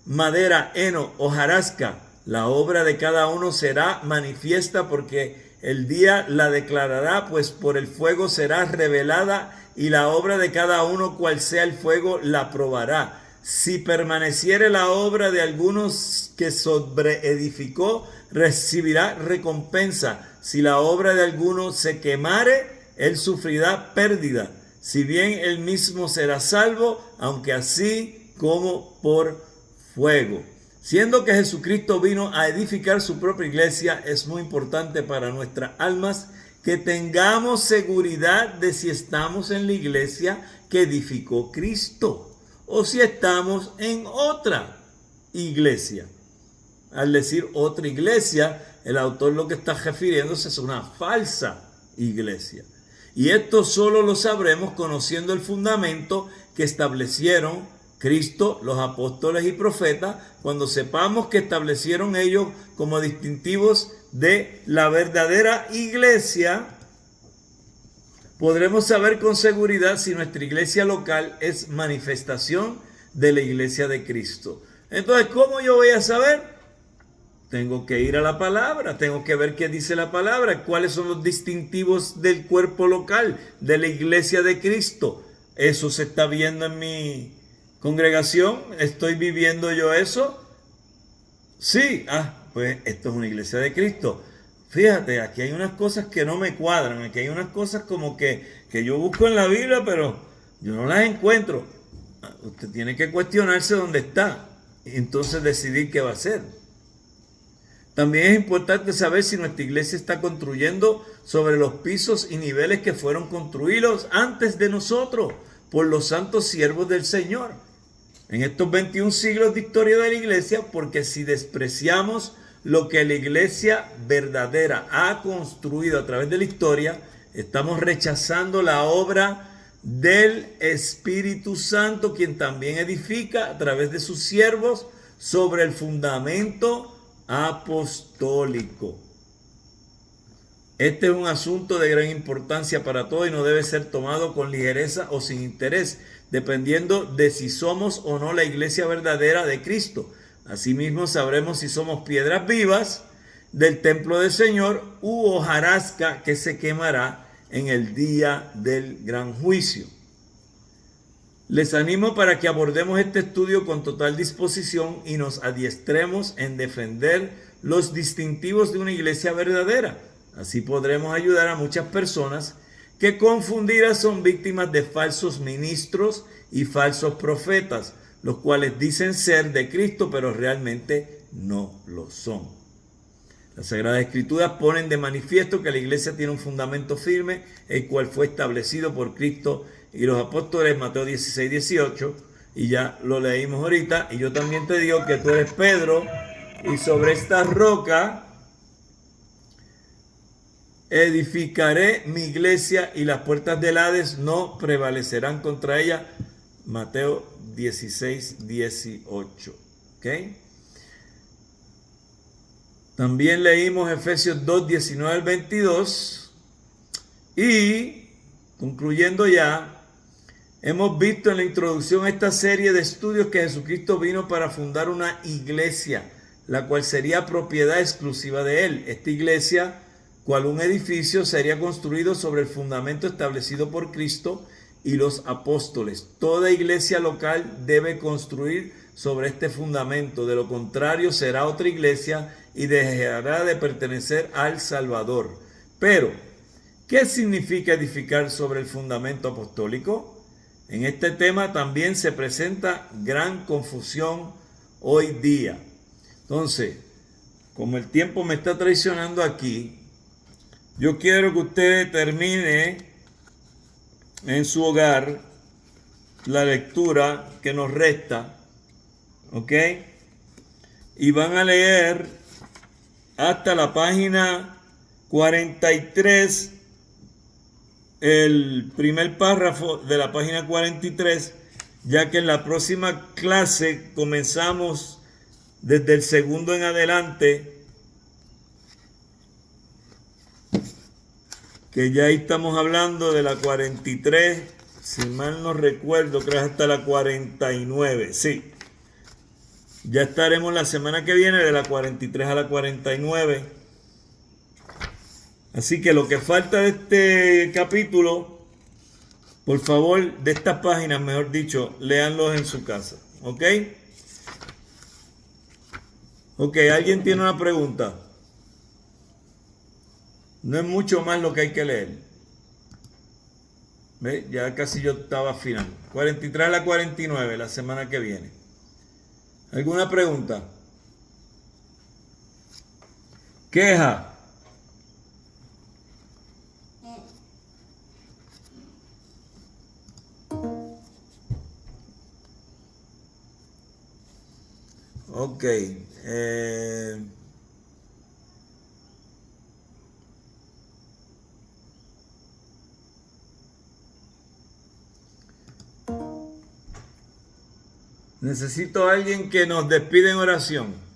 madera, heno, hojarasca, la obra de cada uno será manifiesta, porque el día la declarará, pues por el fuego será revelada, y la obra de cada uno, cual sea el fuego, la probará. Si permaneciere la obra de algunos que sobreedificó, recibirá recompensa. Si la obra de alguno se quemare, él sufrirá pérdida, si bien él mismo será salvo, aunque así como por fuego. Siendo que Jesucristo vino a edificar su propia iglesia, es muy importante para nuestras almas que tengamos seguridad de si estamos en la iglesia que edificó Cristo o si estamos en otra iglesia. Al decir otra iglesia, el autor lo que está refiriéndose es una falsa iglesia. Y esto solo lo sabremos conociendo el fundamento que establecieron Cristo, los apóstoles y profetas. Cuando sepamos que establecieron ellos como distintivos de la verdadera iglesia, podremos saber con seguridad si nuestra iglesia local es manifestación de la iglesia de Cristo. Entonces, ¿cómo yo voy a saber? Tengo que ir a la palabra, tengo que ver qué dice la palabra, cuáles son los distintivos del cuerpo local, de la iglesia de Cristo. Eso se está viendo en mi congregación. ¿Estoy viviendo yo eso? Sí. Pues esto es una iglesia de Cristo. Fíjate, aquí hay unas cosas que no me cuadran. Aquí hay unas cosas como que yo busco en la Biblia, pero yo no las encuentro. Usted tiene que cuestionarse dónde está y entonces decidir qué va a hacer. También es importante saber si nuestra iglesia está construyendo sobre los pisos y niveles que fueron construidos antes de nosotros por los santos siervos del Señor. en estos 21 siglos de historia de la iglesia, porque si despreciamos lo que la iglesia verdadera ha construido a través de la historia, estamos rechazando la obra del Espíritu Santo, quien también edifica a través de sus siervos sobre el fundamento apostólico. Este es un asunto de gran importancia para todos y no debe ser tomado con ligereza o sin interés, dependiendo de si somos o no la iglesia verdadera de Cristo. Asimismo sabremos si somos piedras vivas del templo del Señor u hojarasca que se quemará en el día del gran juicio. Les animo para que abordemos este estudio con total disposición y nos adiestremos en defender los distintivos de una iglesia verdadera. Así podremos ayudar a muchas personas que confundidas son víctimas de falsos ministros y falsos profetas, los cuales dicen ser de Cristo, pero realmente no lo son. Las Sagradas Escrituras ponen de manifiesto que la iglesia tiene un fundamento firme, el cual fue establecido por Cristo y los apóstoles, Mateo 16, 18, y ya lo leímos ahorita. Y yo también te digo que tú eres Pedro, y sobre esta roca edificaré mi iglesia, y las puertas del Hades no prevalecerán contra ella. Mateo 16, 18. ¿Ok? También leímos Efesios 2, 19 al 22. Y, concluyendo ya, hemos visto en la introducción a esta serie de estudios que Jesucristo vino para fundar una iglesia, la cual sería propiedad exclusiva de Él. Esta iglesia, cual un edificio, sería construido sobre el fundamento establecido por Cristo y los apóstoles. Toda iglesia local debe construir sobre este fundamento, de lo contrario será otra iglesia y dejará de pertenecer al Salvador. Pero, ¿qué significa edificar sobre el fundamento apostólico? En este tema también se presenta gran confusión hoy día. Entonces, como el tiempo me está traicionando aquí, yo quiero que usted termine en su hogar la lectura que nos resta, ¿ok? Y van a leer hasta la página 43, el primer párrafo de la página 43, ya que en la próxima clase comenzamos desde el segundo en adelante, que ya ahí estamos hablando de la 43, si mal no recuerdo, creo que hasta la 49, sí. Ya estaremos la semana que viene de la 43 a la 49. Así que lo que falta de este capítulo, por favor, de estas páginas, mejor dicho, léanlos en su casa. ¿Ok? Ok, ¿alguien tiene una pregunta? No es mucho más lo que hay que leer. ¿Ve? Ya casi yo estaba final. 43 a la 49, la semana que viene. ¿Alguna pregunta? ¿Queja? Ok. Necesito a alguien que nos despida en oración.